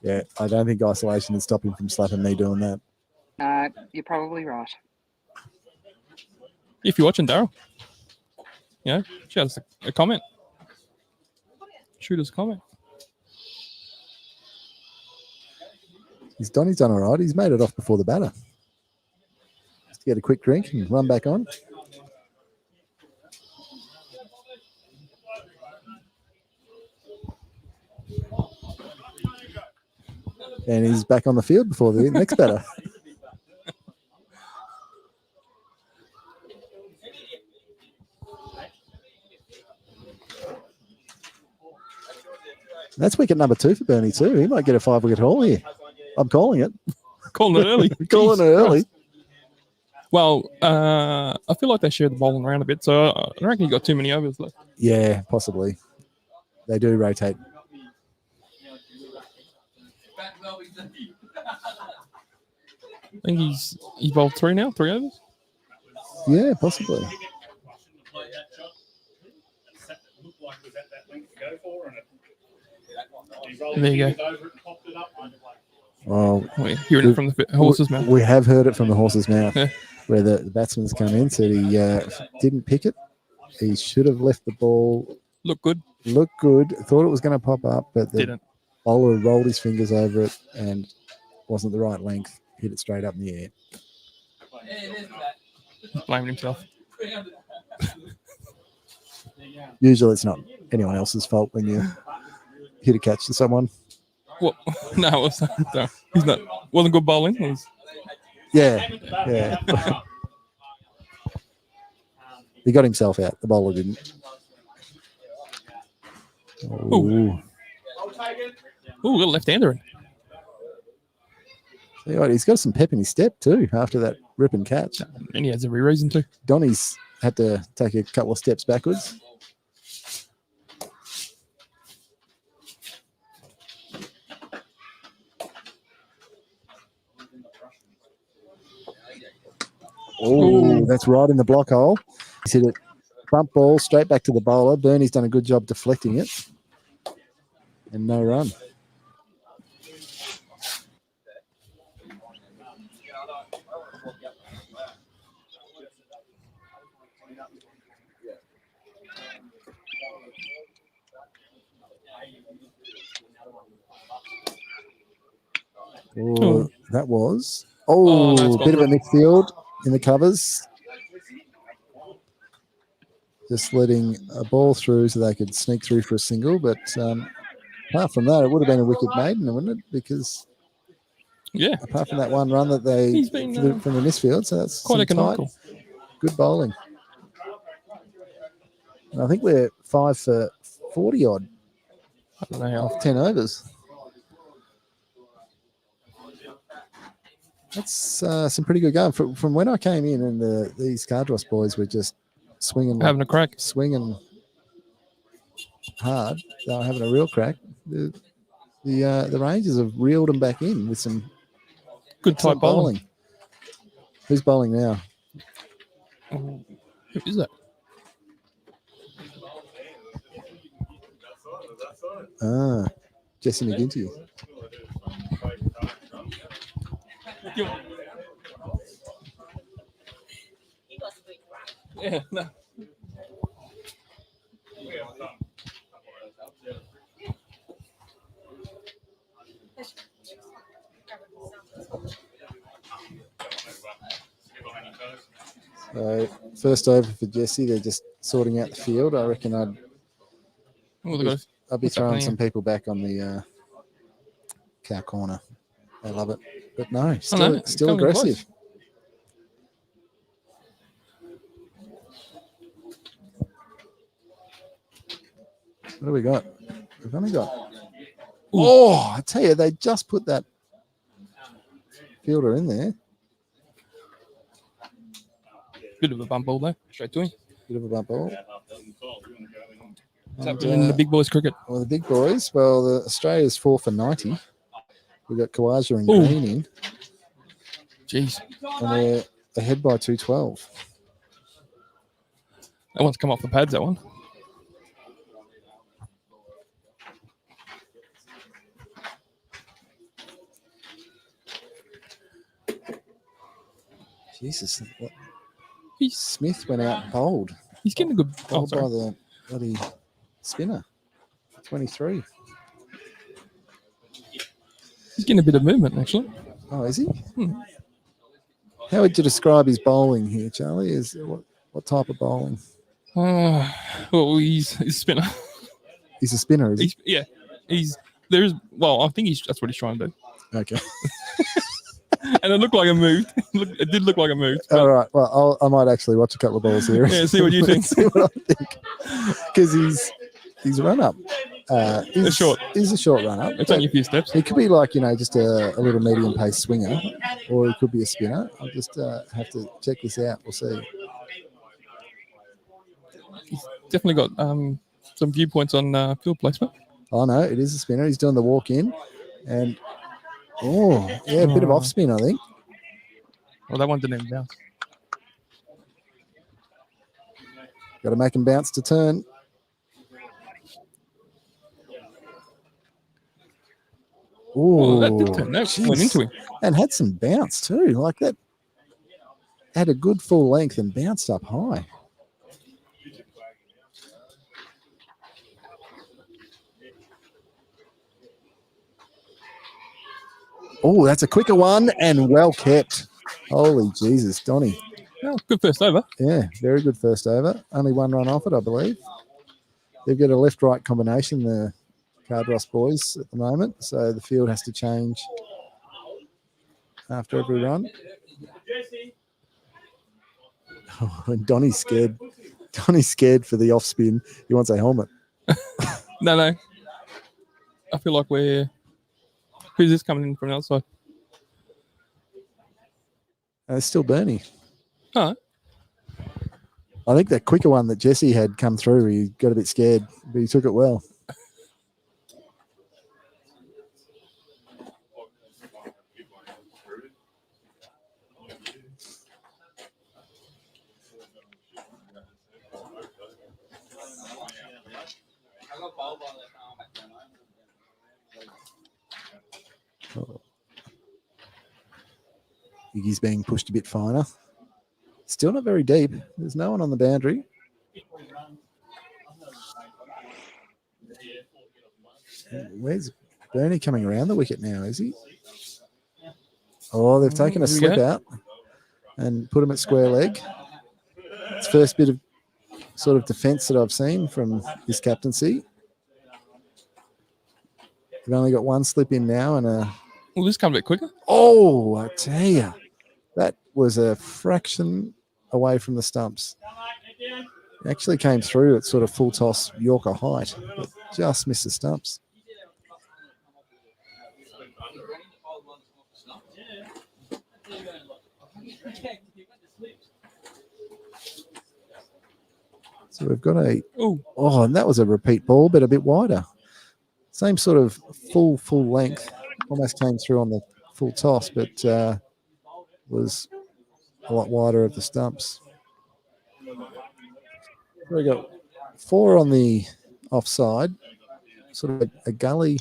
Yeah, I don't think isolation is stopping from slapping me doing that. You're probably right. If you're watching, Daryl, shout us a comment. Shoot us a comment. Donny's done all right. He's made it off before the batter. Just get a quick drink and run back on. And he's back on the field before the next batter. That's wicket number 2 for Bernie too. He might get a 5-wicket haul here. I'm calling it. Calling it early. Calling it early. Well, I feel like they shared the bowling around a bit, so I don't reckon you got too many overs left. Yeah, possibly. They do rotate. I think he's bowled 3 now, 3 overs. Yeah, possibly. There you go. Well, We're hearing it from the horse's mouth. We have heard it from the horse's mouth, Yeah. where the batsman's come in, said he didn't pick it. He should have left the ball. Look good. Looked good. Thought it was going to pop up, but the Didn't. bowler rolled his fingers over it and wasn't the right length. Hit it straight up in the air. Blaming himself. Usually it's not anyone else's fault when you hit a catch to someone. Well, no, it was, no, he's not. Wasn't good bowling. It was, Yeah. He got himself out. The bowler didn't. Ooh. ooh, got a left-hander in. Tell you what, he's got some pep in his step too after that ripping catch. And he has every reason to. Donny's had to take a couple of steps backwards. Oh, that's right in the block hole. He's hit it bump ball straight back to the bowler. Bernie's done a good job deflecting it. And no run. Oh, that was. Oh, no, it's Oh, gone bit of a through. midfield in the covers. Just letting a ball through so they could sneak through for a single. But apart from that, it would have been a wicket maiden, wouldn't it? Because Yeah, apart from that one run that they he's been from the misfield, so that's quite some economical. tight, good bowling. And I think we're 5 for 40 odd I don't know how. off 10 overs. That's some pretty good going. From when I came in, and these Cardross boys were just swinging Having a crack. swinging hard. They were having a real crack. The Rangers have reeled them back in with some Good excellent tight bowling. Who's bowling now? Who is that? Jesse McGinty. Yeah, no. So first over for Jesse. They're just sorting out the field. I reckon I'd Oh, they got a- be what's throwing happening some people back on the cow corner. They love it. But no, still it's coming aggressive. What do we got? We've only got. Oh, I tell you, they just put that fielder in there. Bit of a bump ball though, straight to him. Bit of a bump ball. What's happening in the big boys cricket? Well, the big boys. Well, the Australia's 4 for 90. We've got Kawaja and Ooh. Green in, Jeez, and they're ahead by 212. that one's come off the pads. That one. Jesus, He's Smith went out and bowled. he's getting a good. Oh, Bowled by sorry. the bloody spinner. 23. He's getting a bit of movement actually. Oh, is he? How would you describe his bowling here, Charlie? Is what type of bowling? Well, he's a spinner. He's a spinner, is he? Well, I think that's what he's trying to do. Okay. And it looked like it moved. It did look like it moved. but- All right. Well, I might actually watch a couple of balls here. Yeah, see what you think. See what I think. Because he's run up. It's short. He's a short run up. It's only a few steps. He could be like, just a little medium pace swinger, or he could be a spinner. I'll just have to check this out. We'll see. Definitely got some viewpoints on field placement. Oh, no, it is a spinner. He's doing the walk in. And, a bit of off spin, I think. Well, that one didn't even bounce. Got to make him bounce to turn. Oh, that did turn. That went jeez. into him. And had some bounce too. Like that. Had a good full length and bounced up high. Oh, that's a quicker one and well kept. Holy Jesus, Donny. Oh, good first over. Yeah, very good first over. Only one run off it, I believe. They've got a left-right combination, the Cardross boys, at the moment. So the field has to change after every run. Oh, and Donny's scared. Donny's scared for the off spin. He wants a helmet. No. I feel like we're. Who's this coming in from the outside? It's still Bernie. Oh, I think that quicker one that Jesse had come through, he got a bit scared, but he took it well. Iggy's being pushed a bit finer. Still not very deep. There's no one on the boundary. Where's Bernie coming around the wicket now? Is he? Oh, they've taken a Here we slip go. out and put him at square leg. It's first bit of sort of defence that I've seen from this captaincy. They've only got one slip in now and a. Will this come a bit quicker? Oh, I tell you, that was a fraction away from the stumps. It actually came through at sort of full toss Yorker height, but just missed the stumps. So we've got a. Oh, and that was a repeat ball, but a bit wider. Same sort of full length. Almost came through on the full toss, but was a lot wider of the stumps. So we got 4 on the offside. Sort of a gully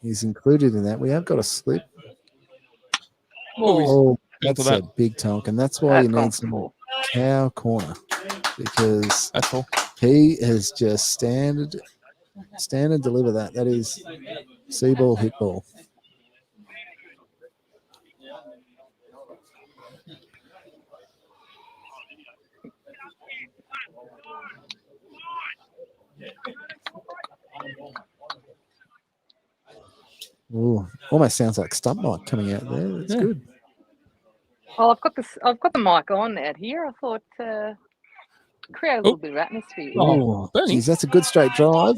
is included in that. We have got a slip. Oh, that's a big tonk, and that's why you need some cow corner, because That's all. he has just stand and deliver that. That is see ball, hit ball. Ooh, almost sounds like stump mic coming out there. That's good. Well, I've got the mic on out here. I thought create a little bit of atmosphere. Oh, Bernie. geez, that's a good straight drive,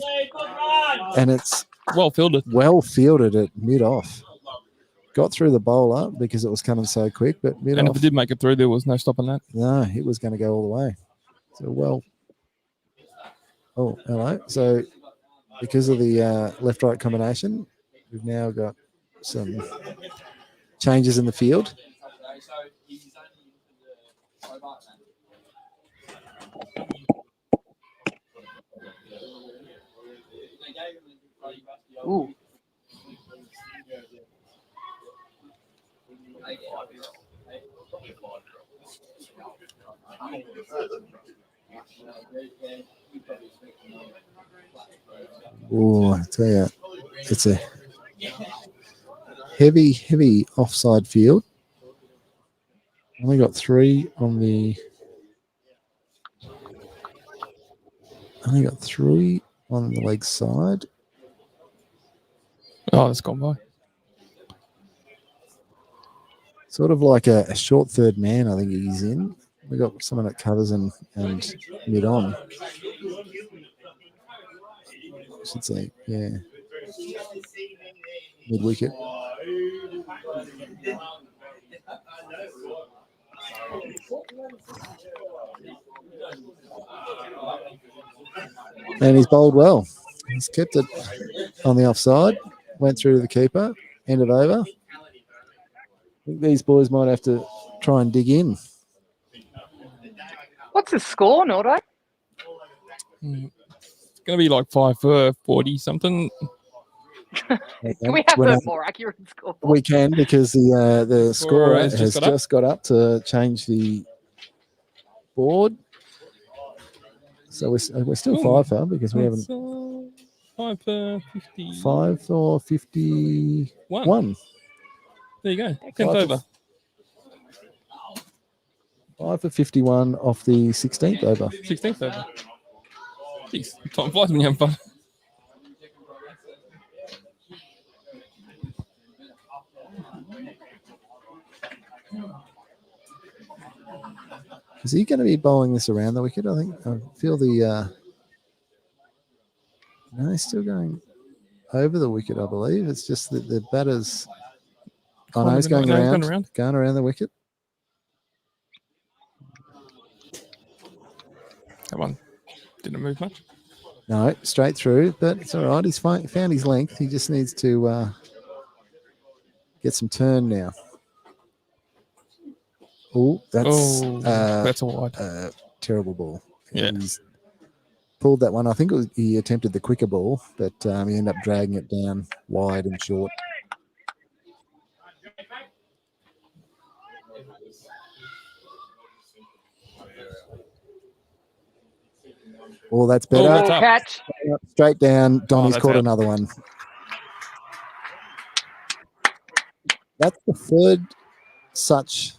and it's Well fielded. well fielded at mid off. Got through the bowler because it was coming so quick, but mid And off. if it did make it through, there was no stopping that. No, it was going to go all the way. So well. Oh, hello. So because of the left-right combination, we've now got some changes in the field. Ooh. Oh, I tell you, it's a heavy offside field. Only got 3 on the. Only got 3 on the leg side. Oh, that's gone by. Sort of like a short third man, I think he's in. We got someone that covers and mid on. I should say, yeah. Mid wicket. And he's bowled well. He's kept it on the offside. Went through to the keeper. End of over. I think these boys might have to try and dig in. What's the score, Nordo? It's going to be like 5 for 40 something. Can we have a more accurate score? We can, because the scorer has has just got up to change the board. So we're still 5 for, because we haven't. 5 for 50. 5 for 51. There you go. 10th over. 5 for 51 off the 16th over. 16th over. Jeez, time flies when you're having fun. Is he going to be bowling this around the wicket? I think I feel the. No, he's still going over the wicket, I believe. It's just that the batter's. Oh, no, he's going around. Going around the wicket. That one didn't move much. No, straight through, but it's all right. He's found his length. He just needs to get some turn now. Oh, that's a wide. Terrible ball. Yeah. He's pulled that one. I think he attempted the quicker ball, but he ended up dragging it down wide and short. Oh, that's Oh, better. that's up. Catch. Straight down. Donnie's that's caught out. another one. That's the third such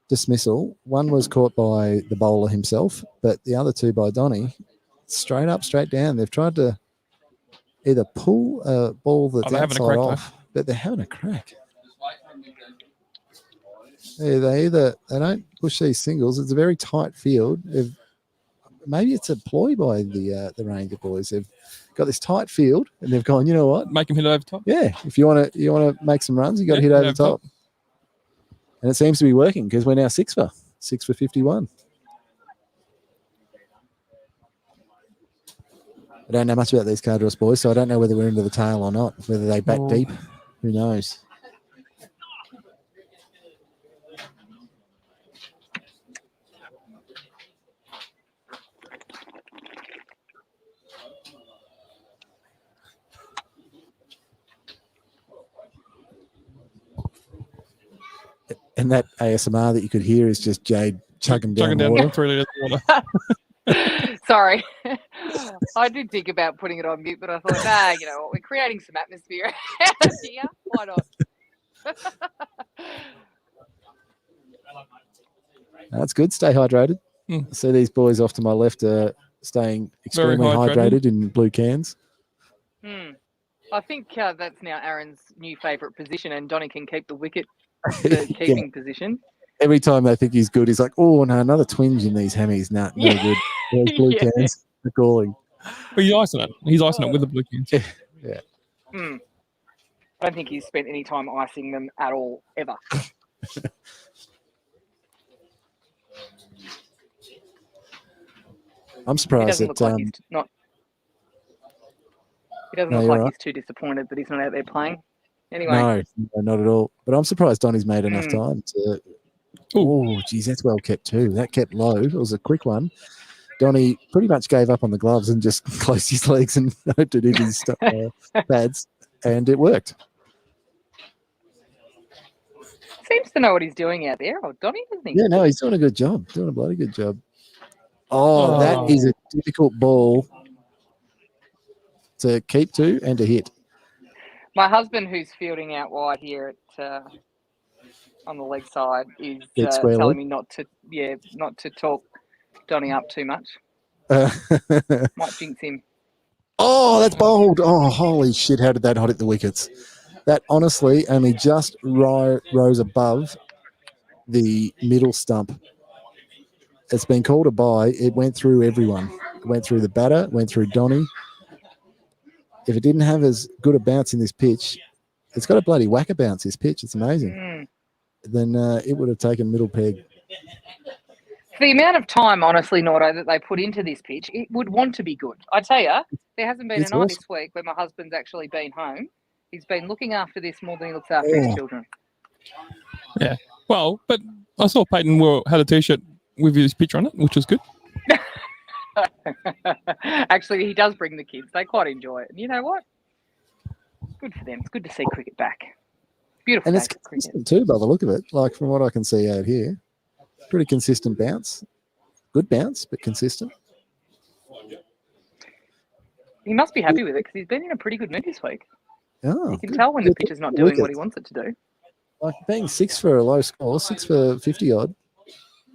dismissal. One was caught by the bowler himself, but the other two by Donnie. Straight up, straight down. They've tried to either pull a ball that's they're having a outside crack, off, but they're having a crack. They don't push these singles. It's a very tight field. Maybe it's a ploy by the Ranger boys. They've got this tight field, and they've gone. You know what? Make him hit over top. Yeah, if you want to make some runs, you got to hit Yeah, over the top. And it seems to be working because we're now 6 for 51. I don't know much about these Cardross boys, so I don't know whether we're into the tail or not. Whether they bat deep, who knows? And that ASMR that you could hear is just Jade chugging down water. 3 litres of water. Sorry. I did think about putting it on mute, but I thought, nah, you know what? We're creating some atmosphere out here. Why not? That's good. Stay hydrated. Mm. See these boys off to my left are staying extremely hydrated in blue cans. I think that's now Aaron's new favourite position, and Donny can keep the wicket, the keeping position. Every time they think he's good, he's like, oh, no, another twinge in these hammies. Nah, no good. Those blue cans are calling. But he's icing it. He's icing it with the blue cans. Yeah. I don't think he's spent any time icing them at all, ever. I'm He surprised doesn't that look like he's not. He doesn't No, look you're like right. he's too disappointed that he's not out there playing. Anyway, no, not at all. But I'm surprised Donnie's made enough time to. Oh, geez, that's well kept too. That kept low. It was a quick one. Donnie pretty much gave up on the gloves and just closed his legs and hoped it hit his pads, and it worked. seems to know what he's doing out there. Oh, Donny, doesn't he? Yeah, no, he's doing a good job. Doing a bloody good job. Oh, that is a difficult ball to keep to and to hit. My husband, who's fielding out wide here at on the leg side, is telling me not to talk Donny up too much. Might jinx him. Oh, that's bold. Oh, holy shit. How did that hit the wickets? That honestly only just rose above the middle stump. It's been called a bye. It went through everyone. It went through the batter, went through Donny. If it didn't have as good a bounce in this pitch, it's got a bloody whacker bounce, this pitch. It's amazing. Then it would have taken middle peg. For the amount of time, honestly, Nordo, that they put into this pitch, it would want to be good. I tell you, there hasn't been a night this week where my husband's actually been home. He's been looking after this more than he looks after his children. Yeah. Well, but I saw Peyton had a T-shirt with his picture on it, which was good. Actually, he does bring the kids. They quite enjoy it. And you know what? Good for them. It's good to see cricket back. Beautiful. And it's consistent too, by the look of it. Like from what I can see out here, pretty consistent bounce. Good bounce, but consistent. He must be happy with it because he's been in a pretty good mood this week. Oh, you can tell when the pitch is not doing what he wants it to do. Like being 6 for a low score, 6 for 50 odd.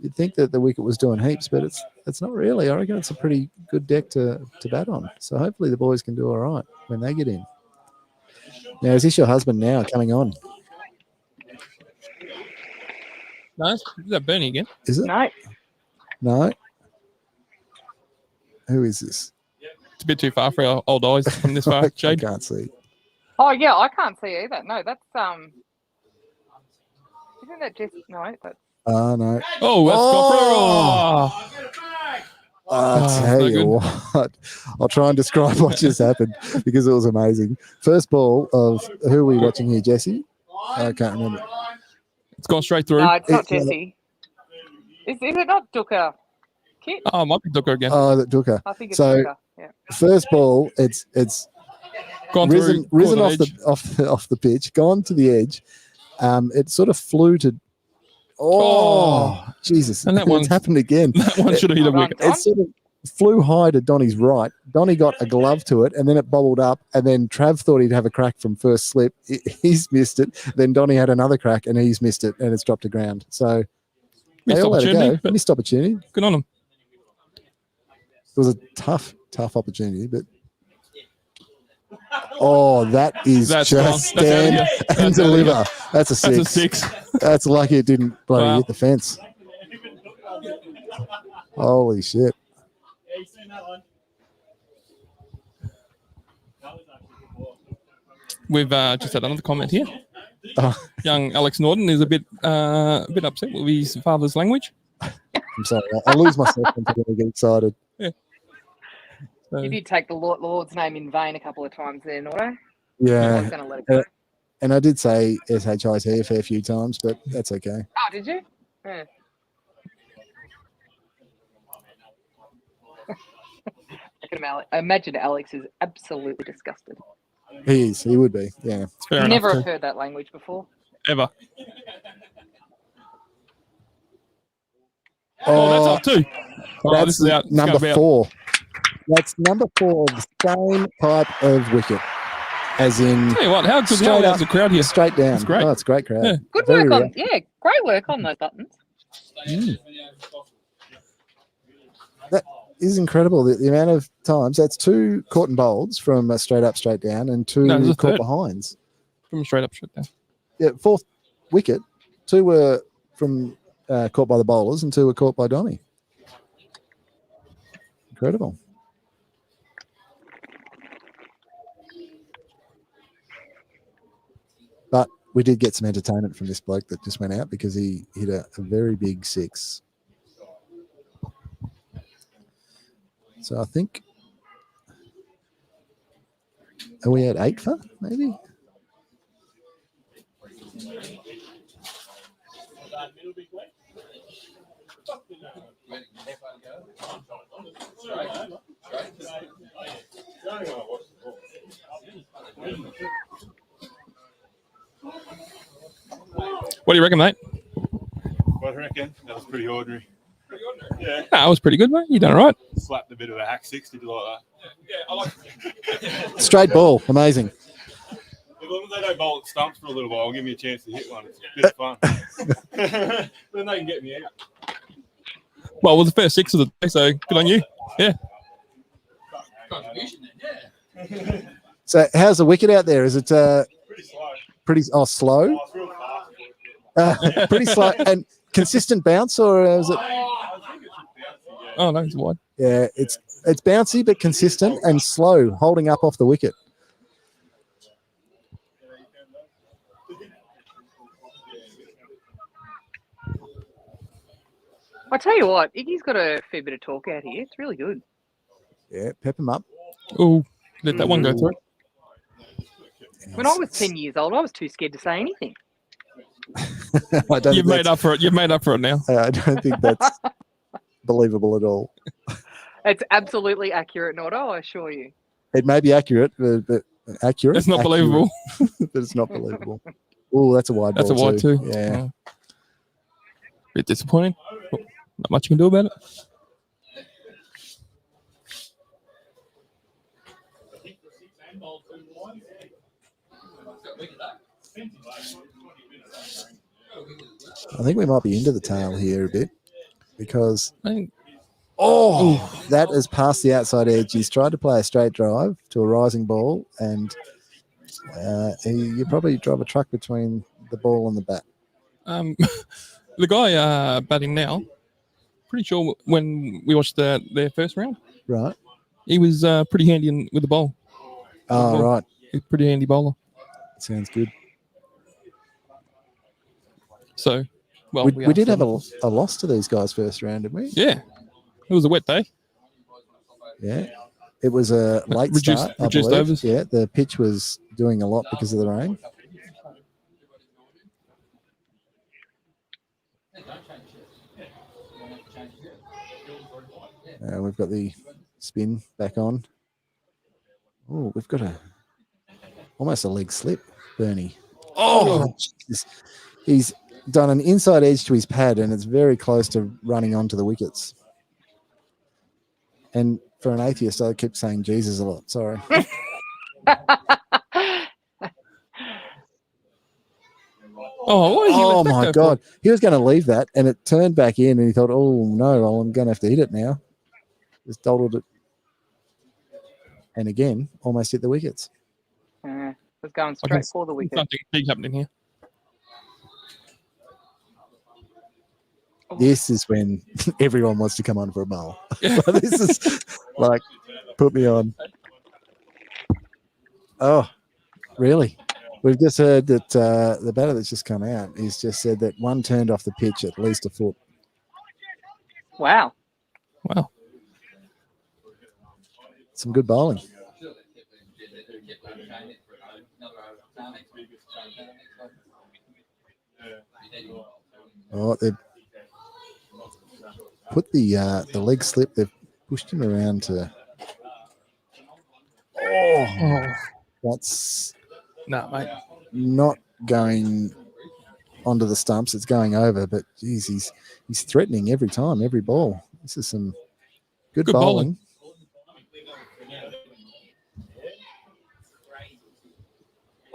You'd think that the wicket was doing heaps, but it's not really. I reckon it's a pretty good deck to bat on. So hopefully the boys can do all right when they get in. Now, is this your husband now coming on? No, is that Bernie again? Is it? No. No. Who is this? It's a bit too far for our old eyes from this far, Jade. I can't see. Oh, yeah, I can't see either. No, that's isn't that just no? That's No. Oh, that's I'll tell you what. I'll try and describe what just happened because it was amazing. First ball of who are we watching here, Jesse? I can't remember. It's gone straight through. No, it's not Jesse. Is it not Dooker? Kit? Oh, it might be Dooker again. Oh, that Dooker. I think it's so, Dooker. Yeah. First ball, it's gone risen off the pitch, gone to the edge. It sort of flew to. Oh, Jesus! And that it's happened again. That one should have hit a wicket. It's sort of flew high to Donnie's right. Donnie got a glove to it, and then it bobbled up. And then Trav thought he'd have a crack from first slip. He's missed it. Then Donnie had another crack, and he's missed it, and it's dropped to ground. So they all let it go. but Missed opportunity. Good on them. It was a tough opportunity, but that is That's just gone. stand That's out of and That's out of deliver. That's a That's six. a 6. That's lucky it didn't bloody Wow. hit the fence. Holy shit. Yeah, you seen that one? That was actually before. We've just had another comment here. Oh, Young Alex Norton is a bit upset with his father's language. I'm sorry. I lose myself when I get excited. So, You did take the Lord's name in vain a couple of times there, Nordo. I was Yeah. going to let it go. And I did say SHIT a fair few times, but that's okay. Oh, did you? Yeah. I imagine Alex is absolutely disgusted. He is. He would be. Yeah. it's fair Never enough. have heard that language before. Ever. Oh, That's up too. that's this is out. It's number gonna be out. 4. That's number 4 of the same type of wicket. As in Tell you what, how good Straight how's the crowd here? straight down. That's great. Oh, it's a great crowd. Yeah. Good Very work on, rare. yeah, great work on those buttons. That is incredible. The amount of times. That's 2 caught and bowled from a straight up, straight down, and 2 No, there's a caught third. behinds. From straight up, straight down. Yeah, 4th wicket. 2 were from caught by the bowlers, and 2 were caught by Donnie. Incredible. But we did get some entertainment from this bloke that just went out because he hit a very big 6. So I think, are we at 8 for maybe? What do you reckon, mate? What do you reckon? That was pretty ordinary. Yeah, That was pretty good, mate. You done all right. slapped a bit of a hack 60 like that. Straight ball, amazing. As long as they don't bowl at stumps for a little while, give me a chance to hit one. It's a bit of fun. Then they can get me out. Well, it was the first 6 of the day, so good on you. Yeah. So how's the wicket out there? Is it Pretty slow. pretty slow? Oh, it's real fast. Pretty slow and consistent bounce, or is it? I think it should bounce, yeah. Oh, no, it's wide. Yeah, it's bouncy but consistent and slow, holding up off the wicket. I tell you what, Iggy's got a fair bit of talk out here. It's really good. Yeah, pep him up. Oh, let that one go through. When I was 10 years old, I was too scared to say anything. I don't You've think made up for it. You've made up for it now. I don't think that's believable at all. It's absolutely accurate, Nordo, I assure you. It may be accurate, but accurate. It's not accurate, believable. but it's not believable. Oh, that's a wide That's a ball wide too. Yeah. Oh. Bit disappointing. Not much you can do about it. I think we might be into the tail here a bit because I think that has passed the outside edge. He's tried to play a straight drive to a rising ball, and you probably drive a truck between the ball and the bat. the guy batting now, pretty sure when we watched their first round, Right. he was pretty handy with the ball. Oh, Well, right. He's a pretty handy bowler. Sounds good. So, well, We did have a loss to these guys first round, didn't we? Yeah, it was a wet day. Yeah. It was a late start, I reduced believe. overs. Yeah, the pitch was doing a lot because of the rain. We've got the spin back on. Oh, we've got almost a leg slip, Bernie. Oh, Jesus. He's done an inside edge to his pad, and it's very close to running onto the wickets. And for an atheist, I kept saying Jesus a lot. Sorry. Oh my God. He was going to leave that and it turned back in and he thought, oh, no, well, I'm going to have to hit it now. Just dawdled it. And again, almost hit the wickets. Was going straight for the wicket. Something big happening here. This is when everyone wants to come on for a bowl. This is like, put me on. Oh, really? We've just heard that the batter that's just come out, he's just said that one turned off the pitch at least a foot. Wow. Wow. Some good bowling. Oh, they've put the leg slip. They've pushed him around to. Oh, that's mate. Not going onto the stumps. It's going over, but geez, he's threatening every time, every ball. This is some good bowling.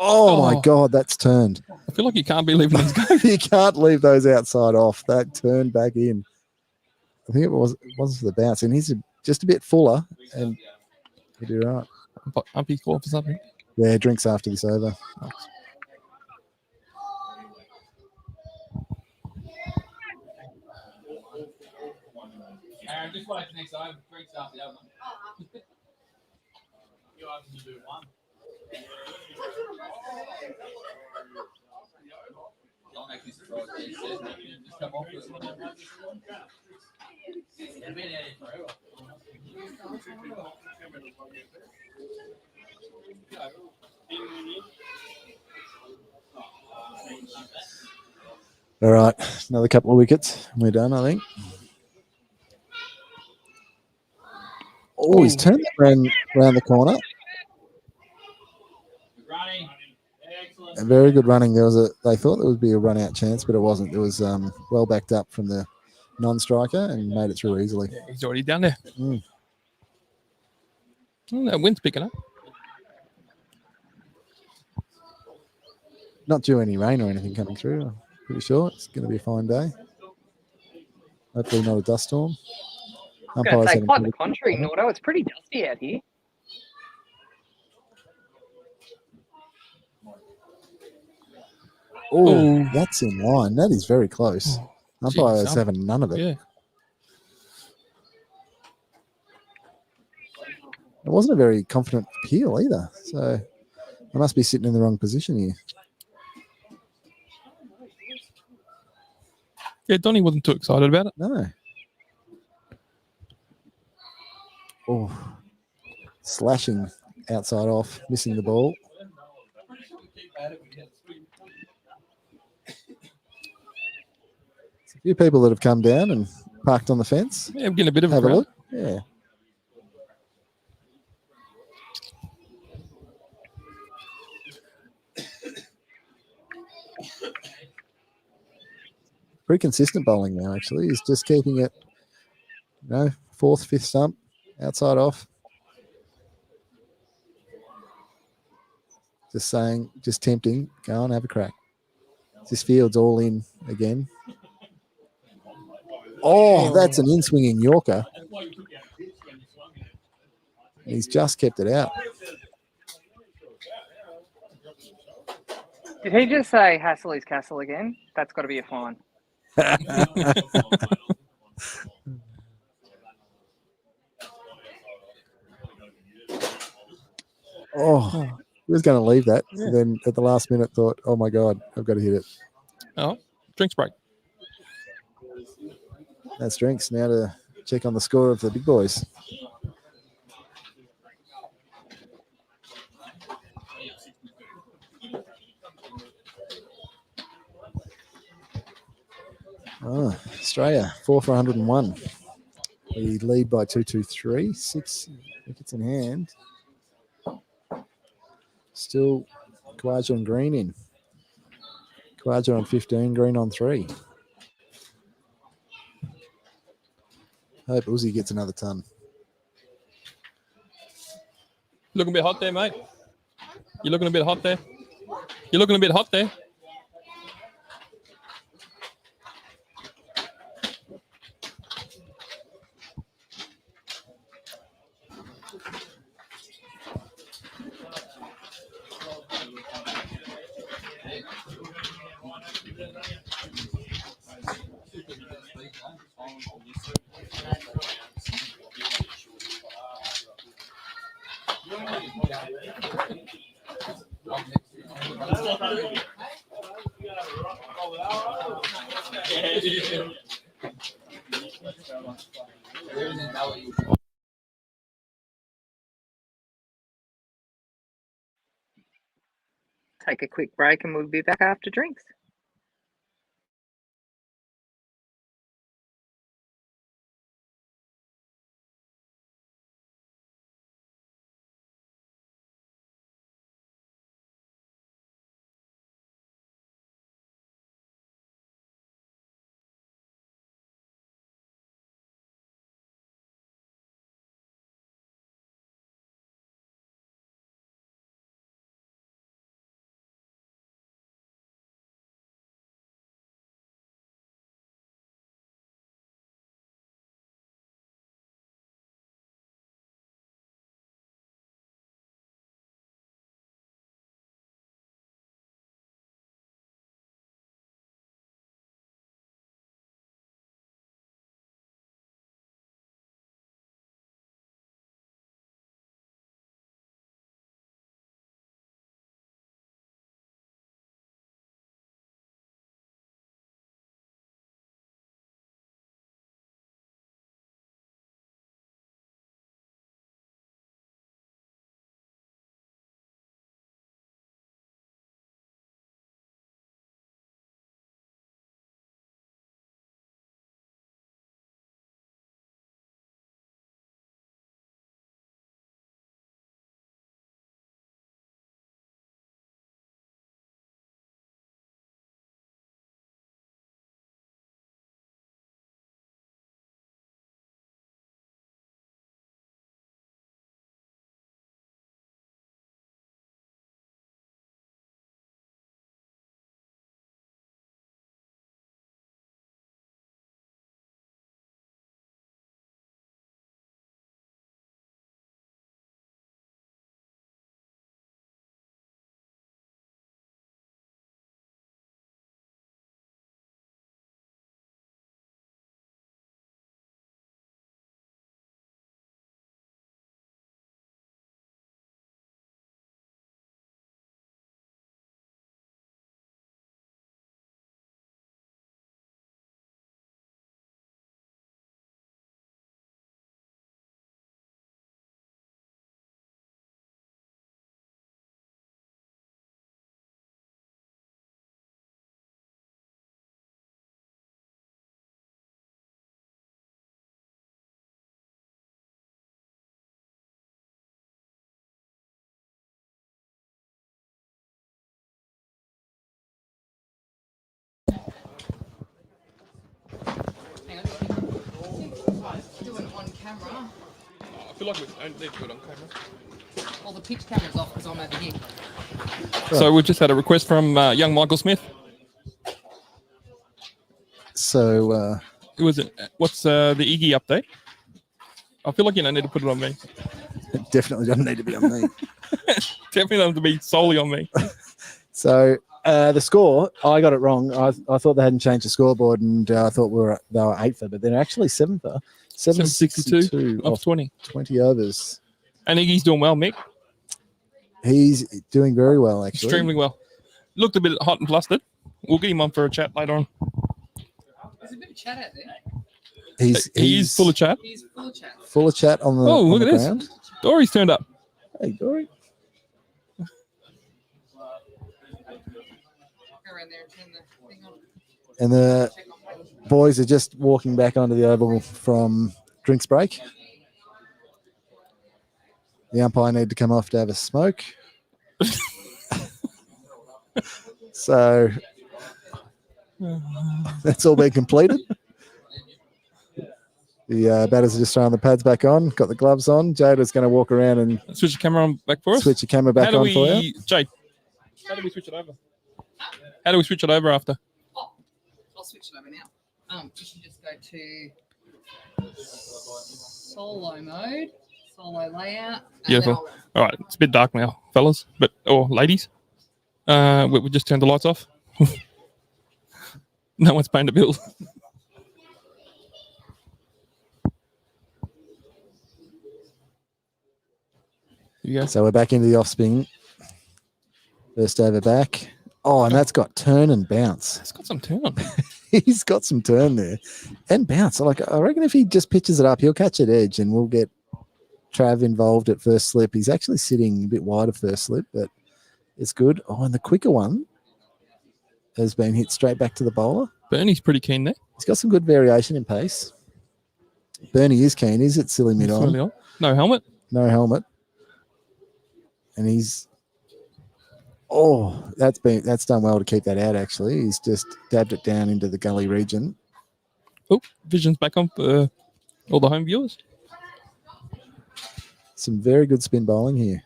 Oh my God, that's turned. I feel like you can't be leaving those go. You can't leave those outside off. That turned back in. I think it wasn't for the bounce, and he's just a bit fuller, and he'll be right. Umpy call for something. Yeah, drinks after this over. Just wait for next over. Drinks after the other one. You open, you do one. Don't make this surprise. Just come off with it. They've been out here forever. All right, another couple of wickets. We're done, I think. Oh, he's turned around the corner. A very good running. They thought there would be a run out chance, but it wasn't. It was well backed up from the non-striker and made it through easily. Yeah, he's already down there. That wind's picking up. Not due any rain or anything coming through. I'm pretty sure it's going to be a fine day. Hopefully not a dust storm. I was going to say, quite the contrary, Nordo. It's pretty dusty out here. Oh, that's in line. That is very close. Umpires having none of it. Yeah. It wasn't a very confident appeal either. So I must be sitting in the wrong position here. Yeah, Donnie wasn't too excited about it. No. Oh, slashing outside off, missing the ball. There's a few people that have come down and parked on the fence. Yeah, I'm getting a bit of Have a a crowd. look. Yeah. Pretty consistent bowling now, actually. He's just keeping it, fourth, fifth stump, outside off. Just tempting. Go on, have a crack. This field's all in again. Oh, that's an in-swinging Yorker. He's just kept it out. Did he just say hassle is castle again? That's got to be a fine. Oh, he was going to leave that. Yeah. Then at the last minute thought, oh my God, I've got to hit it. Oh, drinks break. That's drinks. Now to check on the score of the big boys. Oh, Australia, 4 for 101. We lead by 2-2-3, 6 wickets in hand. Still Khawaja and Green in. Khawaja on 15, Green on 3. Hope Uzi gets another ton. Looking a bit hot there, mate. You're looking a bit hot there. You're looking a bit hot there. Take a quick break and we'll be back after drinks. Do it on camera. I feel like we don't need to do it on camera. Well, the pitch camera's off because I'm over here. So we just had a request from young Michael Smith. So Who was it? What's the Iggy update? I feel like you don't need to put it on me. it definitely doesn't need to be on me. Definitely doesn't have to be solely on me. So the score, I got it wrong. I thought they hadn't changed the scoreboard, and I thought they were eighth, but they're actually seventh. 762 off 20. 20 overs. And Iggy's doing well, Mick. He's doing very well, actually. Extremely well. Looked a bit hot and flustered. We'll get him on for a chat later on. There's a bit of chat out there. He's full of chat. He's full of chat. Full of chat on the Oh, look on at the this. ground. Dory's turned up. Hey, Dory. Go around there and turn the thing on. And the boys are just walking back onto the oval from drinks break. The umpire need to come off to have a smoke. So that's all been completed. The batters are just throwing the pads back on, got the gloves on. Jada's going to walk around and Switch the camera on back for us. switch the camera back on for you. Jade, how do we switch it over? How do we switch it over after? Oh, I'll switch it over now. You should just go to solo mode, solo layout. Beautiful. All right, it's a bit dark now, fellas, or ladies. We just turned the lights off. No one's paying the bill. Yeah. So we're back into the off spin. First over back. Oh, and that's got turn and bounce. It's got some turn. He's got some turn there and bounce. I reckon if he just pitches it up, he'll catch at edge and we'll get Trav involved at first slip. He's actually sitting a bit wide of first slip, but it's good. Oh, and the quicker one has been hit straight back to the bowler. Bernie's pretty keen there. He's got some good variation in pace. Bernie is keen. He's at silly mid on. No helmet. No helmet. And he's that's done well to keep that out actually. He's just dabbed it down into the gully region. Oh, vision's back on for all the home viewers. Some very good spin bowling here.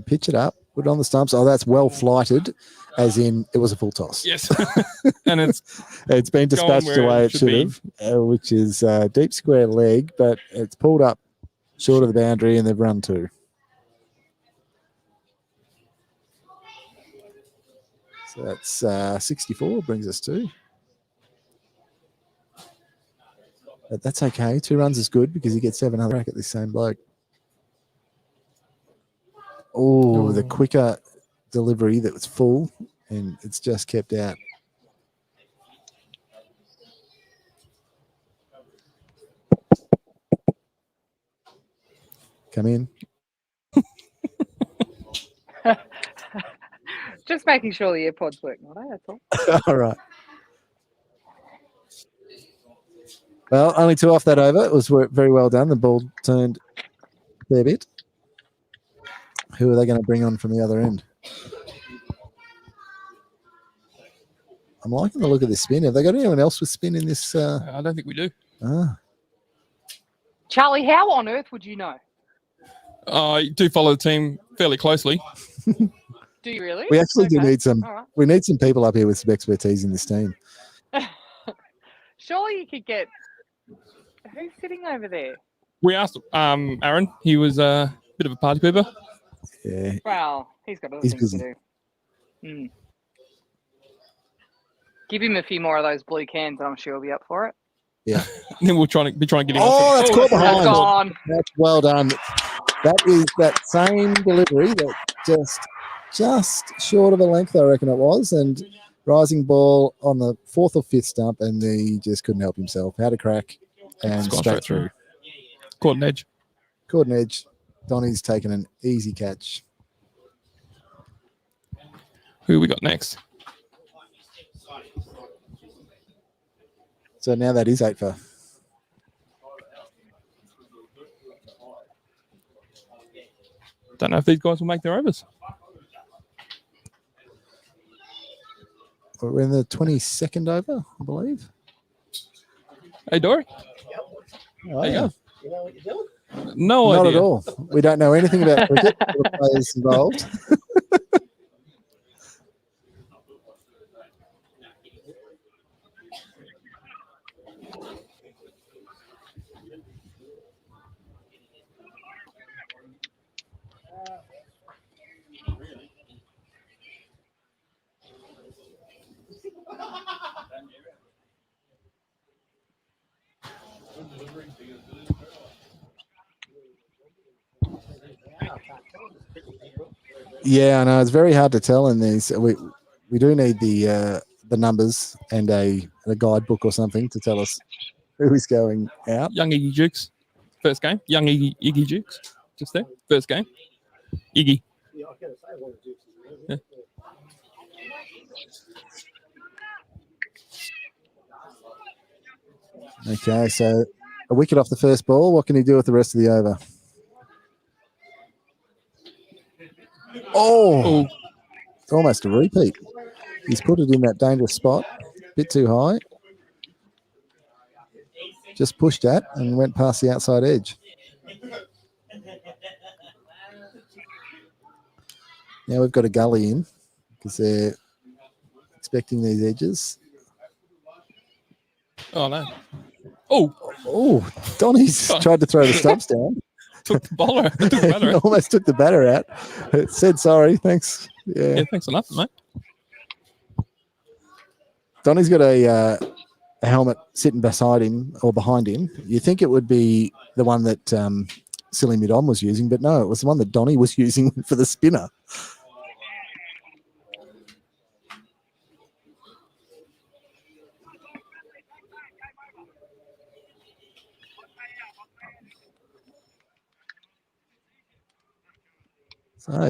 Pitch it up, put it on the stumps. Oh, that's well flighted, as in it was a full toss. Yes. And it's been dispatched the way it should have, which is deep square leg, but it's pulled up short of the boundary and they've run two. So that's 64 brings us to. But that's okay. 2 runs is good because he gets 700 back at this same bloke. Oh, the quicker delivery that was full and it's just kept out. Come in. Just making sure the AirPods work, not that's all. All right. Well, only 2 off that over. It was very well done. The ball turned a fair bit. Who are they going to bring on from the other end? I'm liking the look of this spin. Have they got anyone else with spin in this? I don't think we do. Charlie, how on earth would you know? I do follow the team fairly closely. Do you really? We actually do need some. Right. We need some people up here with some expertise in this team. Surely you could get. Who's sitting over there? We asked Aaron. He was a bit of a party pooper. Yeah. Well, he's got other He's things busy. to do. Give him a few more of those blue cans, and I'm sure he'll be up for it. Yeah. Then we'll try to get him. Oh, that's caught behind. That's gone. That's well done. That is that same delivery that just short of a length, I reckon it was, and rising ball on the 4th or 5th stump, and he just couldn't help himself. Had a crack and straight through. Caught an edge. Caught an edge. Donnie's taken an easy catch. Who we got next? So now that is 8 for. Don't know if these guys will make their overs. We're in the 22nd over, I believe. Hey, Dory. Oh, There you yeah. go. You know what you're doing? No Not idea. at all. We don't know anything about cricket or the players involved. Yeah, I know. It's very hard to tell in these. We do need the numbers and a guidebook or something to tell us who is going out. Young Iggy Jukes. First game. Young Iggy Jukes. Just there. First game. Iggy. Yeah, I was going to say one of Duke's is Yeah. Okay, so a wicket off the first ball. What can he do with the rest of the over? Oh, it's almost a repeat. He's put it in that dangerous spot. Bit too high. just pushed at and went past the outside edge. Now we've got a gully in because they're expecting these edges. Oh, no. Oh, Donnie's tried to throw the stumps down. Took the bowler. Took the batter out. Almost took the batter out. It said sorry. Thanks. Yeah, thanks a lot, mate. Donnie's got a helmet sitting beside him or behind him. You think it would be the one that Silly Mid-On was using, but no, it was the one that Donnie was using for the spinner.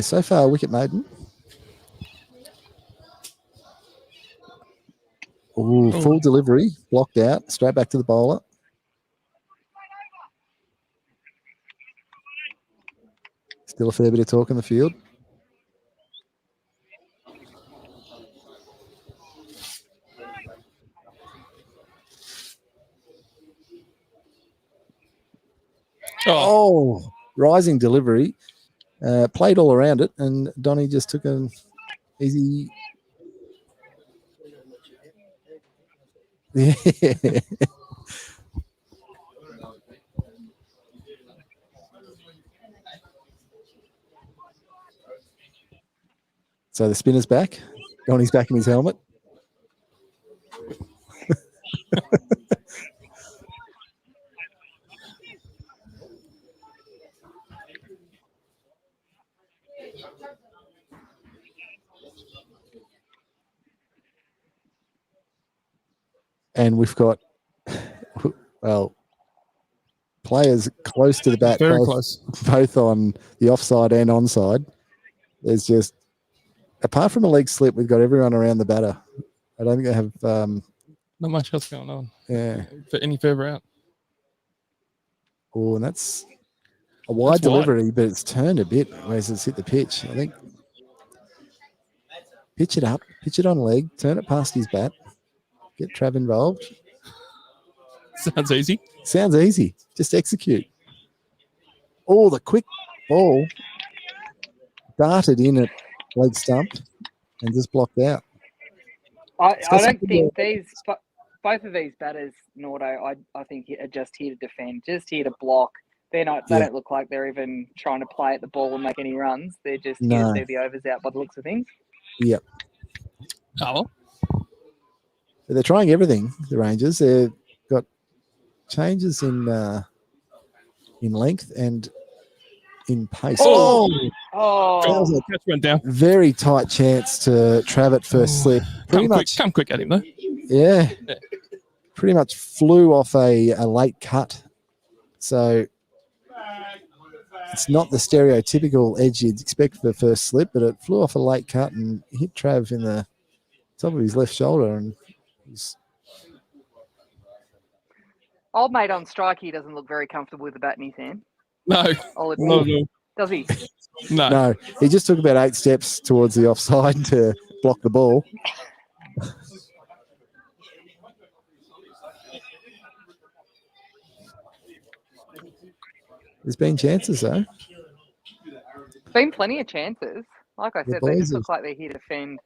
So far, wicket maiden. Ooh, full delivery, blocked out, straight back to the bowler. Still a fair bit of talk in the field. Oh, rising delivery. Played all around it, and Donnie just took an easy. Yeah. So the spinner's back. Donnie's back in his helmet. And we've got, well, players close to the bat, Very close. both on the offside and onside. There's just, apart from a leg slip, we've got everyone around the batter. I don't think they have. Not much else going on. Yeah. For any further out. Oh, and that's a wide delivery, but it's turned a bit. Whereas it's hit the pitch, I think. Pitch it up, pitch it on leg, turn it past his bat. Get Trav involved. Sounds easy. Sounds easy. Just execute. Oh, the quick ball darted in at leg stump and just blocked out. I don't think both of these batters, Nordo, I think are just here to defend, just here to block. They don't look like they're even trying to play at the ball and make any runs. They're just here to see the overs out by the looks of things. Yep. Oh. They're trying everything, the Rangers. They've got changes in length and in pace. That went down. Very tight chance to Trav at first slip. Come quick at him, though. Yeah. Pretty much flew off a late cut. So it's not the stereotypical edge you'd expect for the first slip, but it flew off a late cut and hit Trav in the top of his left shoulder, and Old mate on strike, he doesn't look very comfortable with the bat in his hand. No. No. Does he? No. He just took about 8 steps towards the offside to block the ball. There's been chances, though. Been plenty of chances. Like I said, they just look like they're here to defend.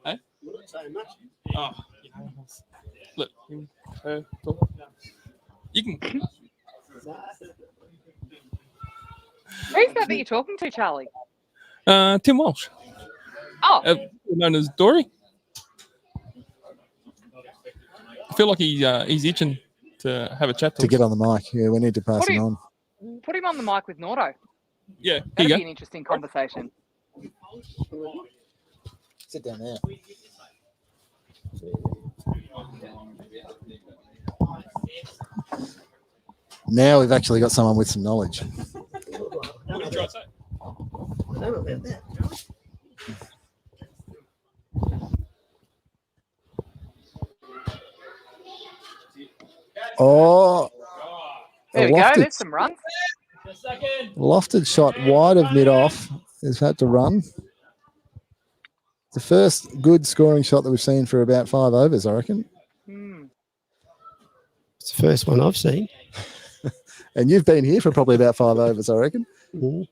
Hey? Oh, look, you can. Who's that you're talking to, Charlie? Tim Walsh. Oh, known as Dory. I feel like he's itching to have a chat to get on the mic. Yeah, we need to pass him on. Put him on the mic with Nordo. Yeah, that'd be an interesting conversation. Sit down there. Now we've actually got someone with some knowledge. What did you try to say? I don't know about that. Oh, there we go. There's some runs. Lofted shot wide of mid-off. Has had to run. The first good scoring shot that we've seen for about 5 overs, I reckon. It's the first one I've seen. And you've been here for probably about 5 overs, I reckon. Mm.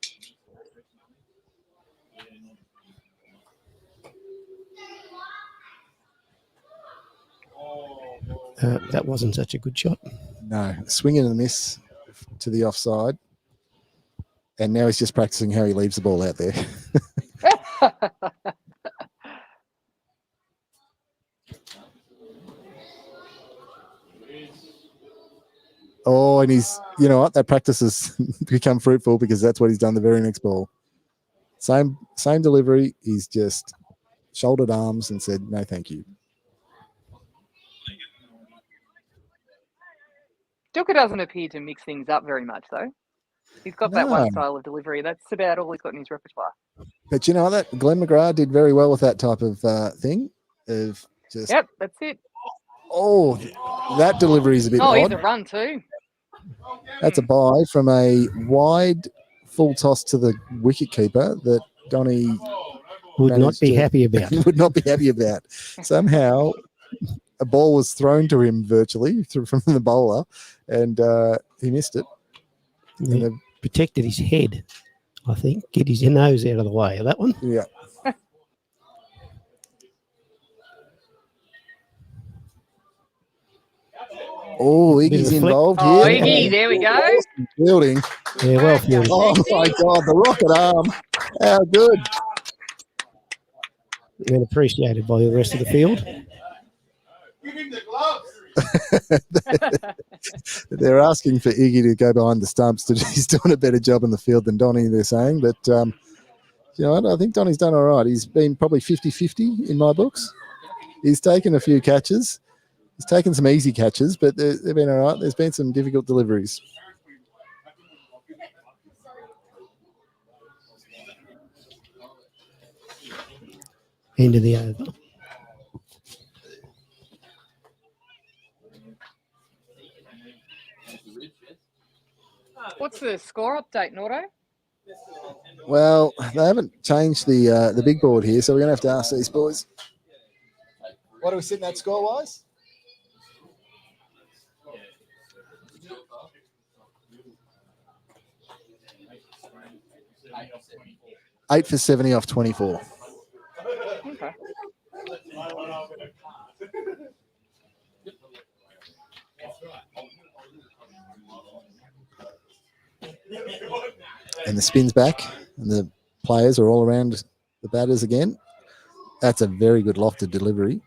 That wasn't such a good shot. No, swing and a miss to the offside. And now he's just practicing how he leaves the ball out there. Oh, and he's, you know what, that practice has become fruitful because that's what he's done the very next ball. Same delivery. He's just shouldered arms and said, no, thank you. Duka doesn't appear to mix things up very much, though. He's got that one style of delivery. That's about all he's got in his repertoire. But you know that Glenn McGrath did very well with that type of thing. Of just, yep, that's it. Oh, that delivery is a bit odd. He's a run too. That's a bye from a wide full toss to the wicket keeper that Donny would not be happy about. Would not be happy about. Somehow, a ball was thrown to him virtually from the bowler, and he missed it. He protected his head, I think. Get his nose out of the way of that one. Yeah. Oh, Iggy's involved here. Oh, Iggy, there we go. Fielding. Yeah, well fielded. Oh, my God, the rocket arm. How good. And appreciated by the rest of the field. Give him the gloves. They're asking for Iggy to go behind the stumps. He's doing a better job in the field than Donny, they're saying. But, you know what? I think Donny's done all right. He's been probably 50-50 in my books. He's taken a few catches. He's taken some easy catches, but they've been all right. There's been some difficult deliveries. End of the over. What's the score update, Nordo? Well, they haven't changed the big board here, so we're going to have to ask these boys. What are we sitting at score-wise? Eight for 70 off 24. Okay. And the spin's back, and the players are all around the batters again. That's a very good lofted delivery.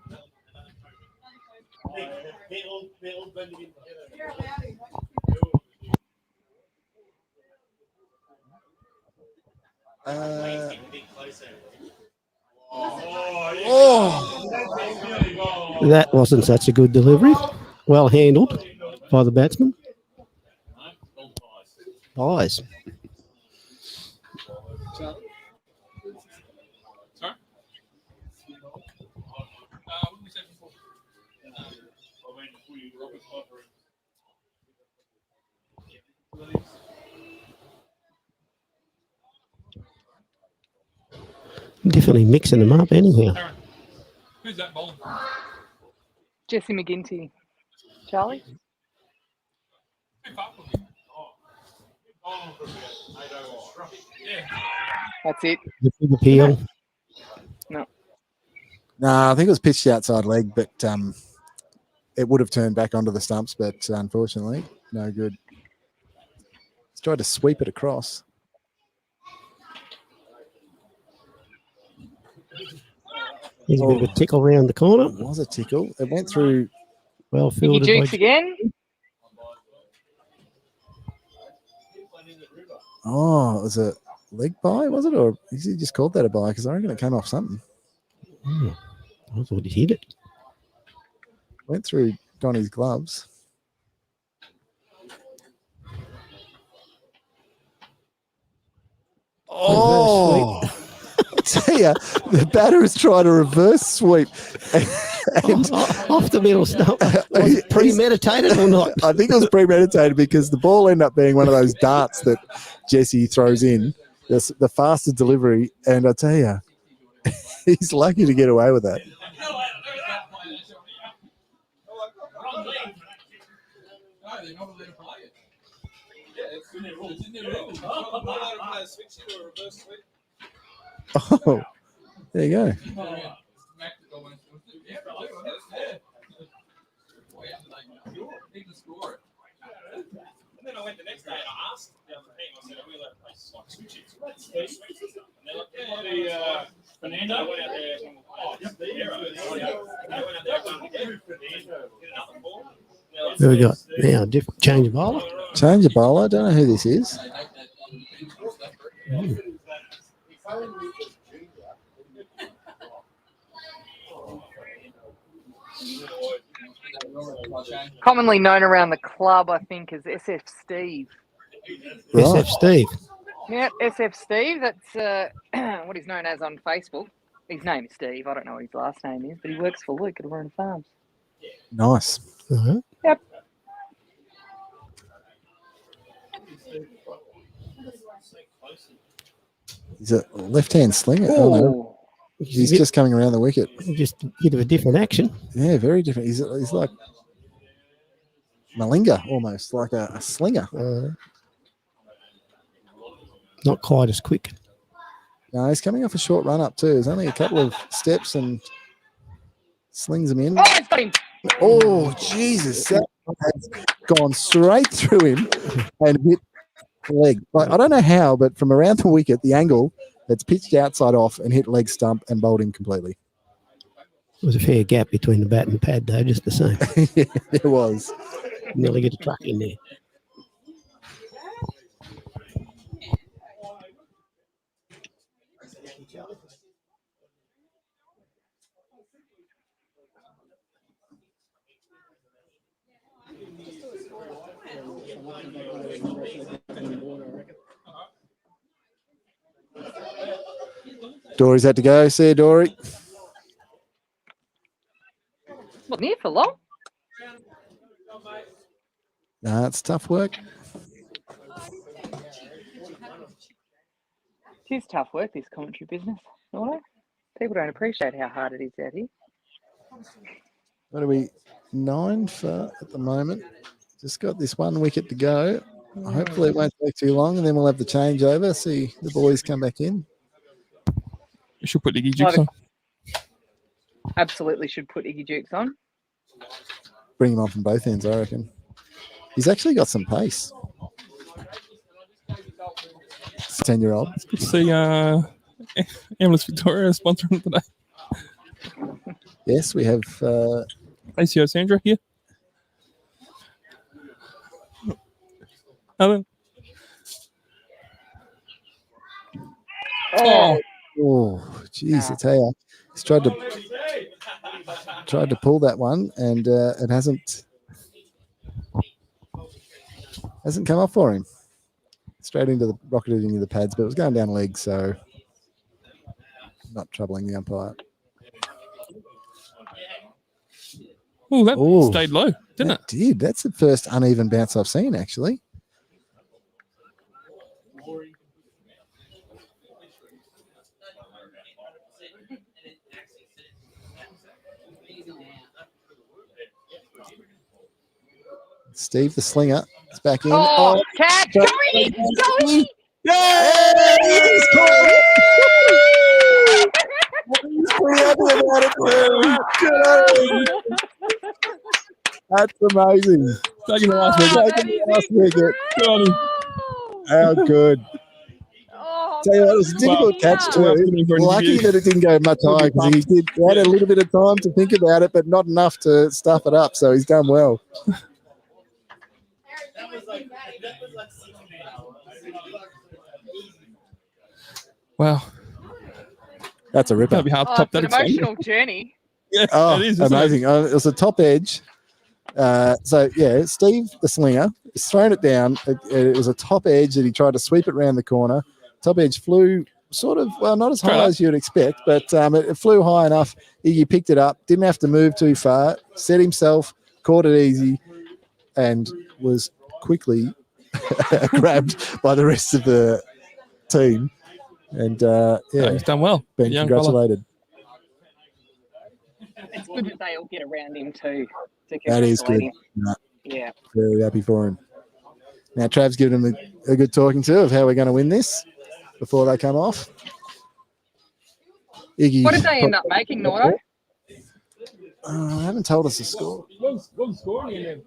That wasn't such a good delivery. Well handled by the batsman. Buys. Definitely mixing them up anyhow. Who's that bowling? Jesse McGinty. Charlie? That's it. The big appeal. No. No, I think it was pitched outside leg, but it would have turned back onto the stumps, but unfortunately, no good. He's tried to sweep it across. There's a bit of a tickle around the corner. It was a tickle. It went through. Well Iggy fielded. Dukes again. Oh, it was a leg bye, was it? Or he just called that a bye? Because I reckon it came off something. I thought he hit it. Went through Donny's gloves. Oh, I tell you, the batter is trying to reverse sweep. And off the middle stump. Was it premeditated or not? I think it was premeditated because the ball ended up being one of those darts that Jesse throws in. The fastest delivery. And I tell you, he's lucky to get away with that. Oh, there you go. And then I went the next day and I asked the other team, I said, are we allowed to play like switches? And they're like, yeah, Fernando went out there and went out there and again. Hit another ball. Who we got now? Different change of bowler. Change of bowler. I don't know who this is. Commonly known around the club, I think, as SF Steve. Right. SF Steve. Yeah, SF Steve. That's what he's known as on Facebook. His name is Steve. I don't know what his last name is, but he works for Luke at Arona Farms. Nice. Uh-huh. Yep. He's a left-hand slinger. Oh, no. He's just coming around the wicket. Just a bit of a different action. Yeah, very different. He's like Malinga almost, like a slinger. Not quite as quick. No, he's coming off a short run up too. There's only a couple of steps and slings him in. Oh, it's got him. Oh, Jesus. That has gone straight through him and hit the leg. Like, I don't know how, but from around the wicket, the angle, it's pitched outside off and hit leg stump and bowled him completely. There was a fair gap between the bat and the pad, though, just the same. Yeah, there was. Nearly get a truck in there. Dory's had to go. See you, Dory. Wasn't here for long. Nah, it's tough work. It is tough work, this commentary business. Right? People don't appreciate how hard it is out here. What are we? 9 for at the moment. Just got this one wicket to go. Hopefully it won't take too long, and then we'll have the changeover. See the boys come back in. You should put Iggy Jukes on. Absolutely should put Iggy Jukes on. Bring him on from both ends, I reckon. He's actually got some pace. 10-year-old. It's good to see Amless Victoria sponsoring today. Yes, we have ACO Sandra here. Alan. Oh, geez, I tell you, he's tried to pull that one, and it hasn't come up for him. Straight into the rocketed into the pads, but it was going down legs, so not troubling the umpire. Oh, that stayed low, didn't it? Did. That's the first uneven bounce I've seen, actually. Steve the slinger is back in. Oh, catch! Go in! Go in! Yeah! He's caught it! He's pretty happy about it, too. That's amazing. Taking the last wicket. Good on him. How good. Tell you what, it was a difficult catch too. Lucky that it didn't go much higher because he had a little bit of time to think about it, but not enough to stuff it up. So he's done well. Wow. That's a ripper. That'd be hard to Oh, top it's that. an emotional journey. Yeah, Oh, it is, isn't amazing. It was a top edge. So, yeah, Steve, the slinger, has thrown it down. It was a top edge that he tried to sweep it around the corner. Top edge flew sort of, well, not as high as you'd expect, but it flew high enough. Iggy picked it up, didn't have to move too far, set himself, caught it easy, and was quickly grabbed by the rest of the team. And, yeah, he's done well. Been congratulated. It's good that they all get around him too. That is good. Yeah. Very happy for him. Now, Trav's given him a good talking to of how we're going to win this before they come off. Iggy, What did they end up making, Nordo? They haven't told us the score. What's the score in there?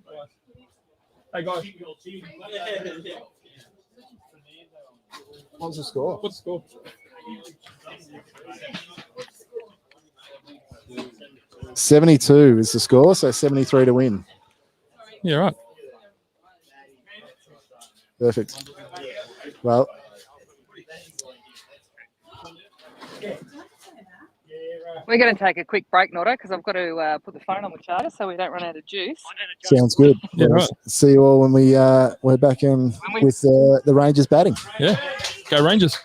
Hey, guys. What's the score? What's the score? 72 is the score, so 73 to win. Yeah, right. Perfect. Well, We're going to take a quick break, Nordo, because I've got to put the phone on the charger so we don't run out of juice. sounds good. Yeah, right. See you all when we're back in with the Rangers batting. Yeah. Go Rangers.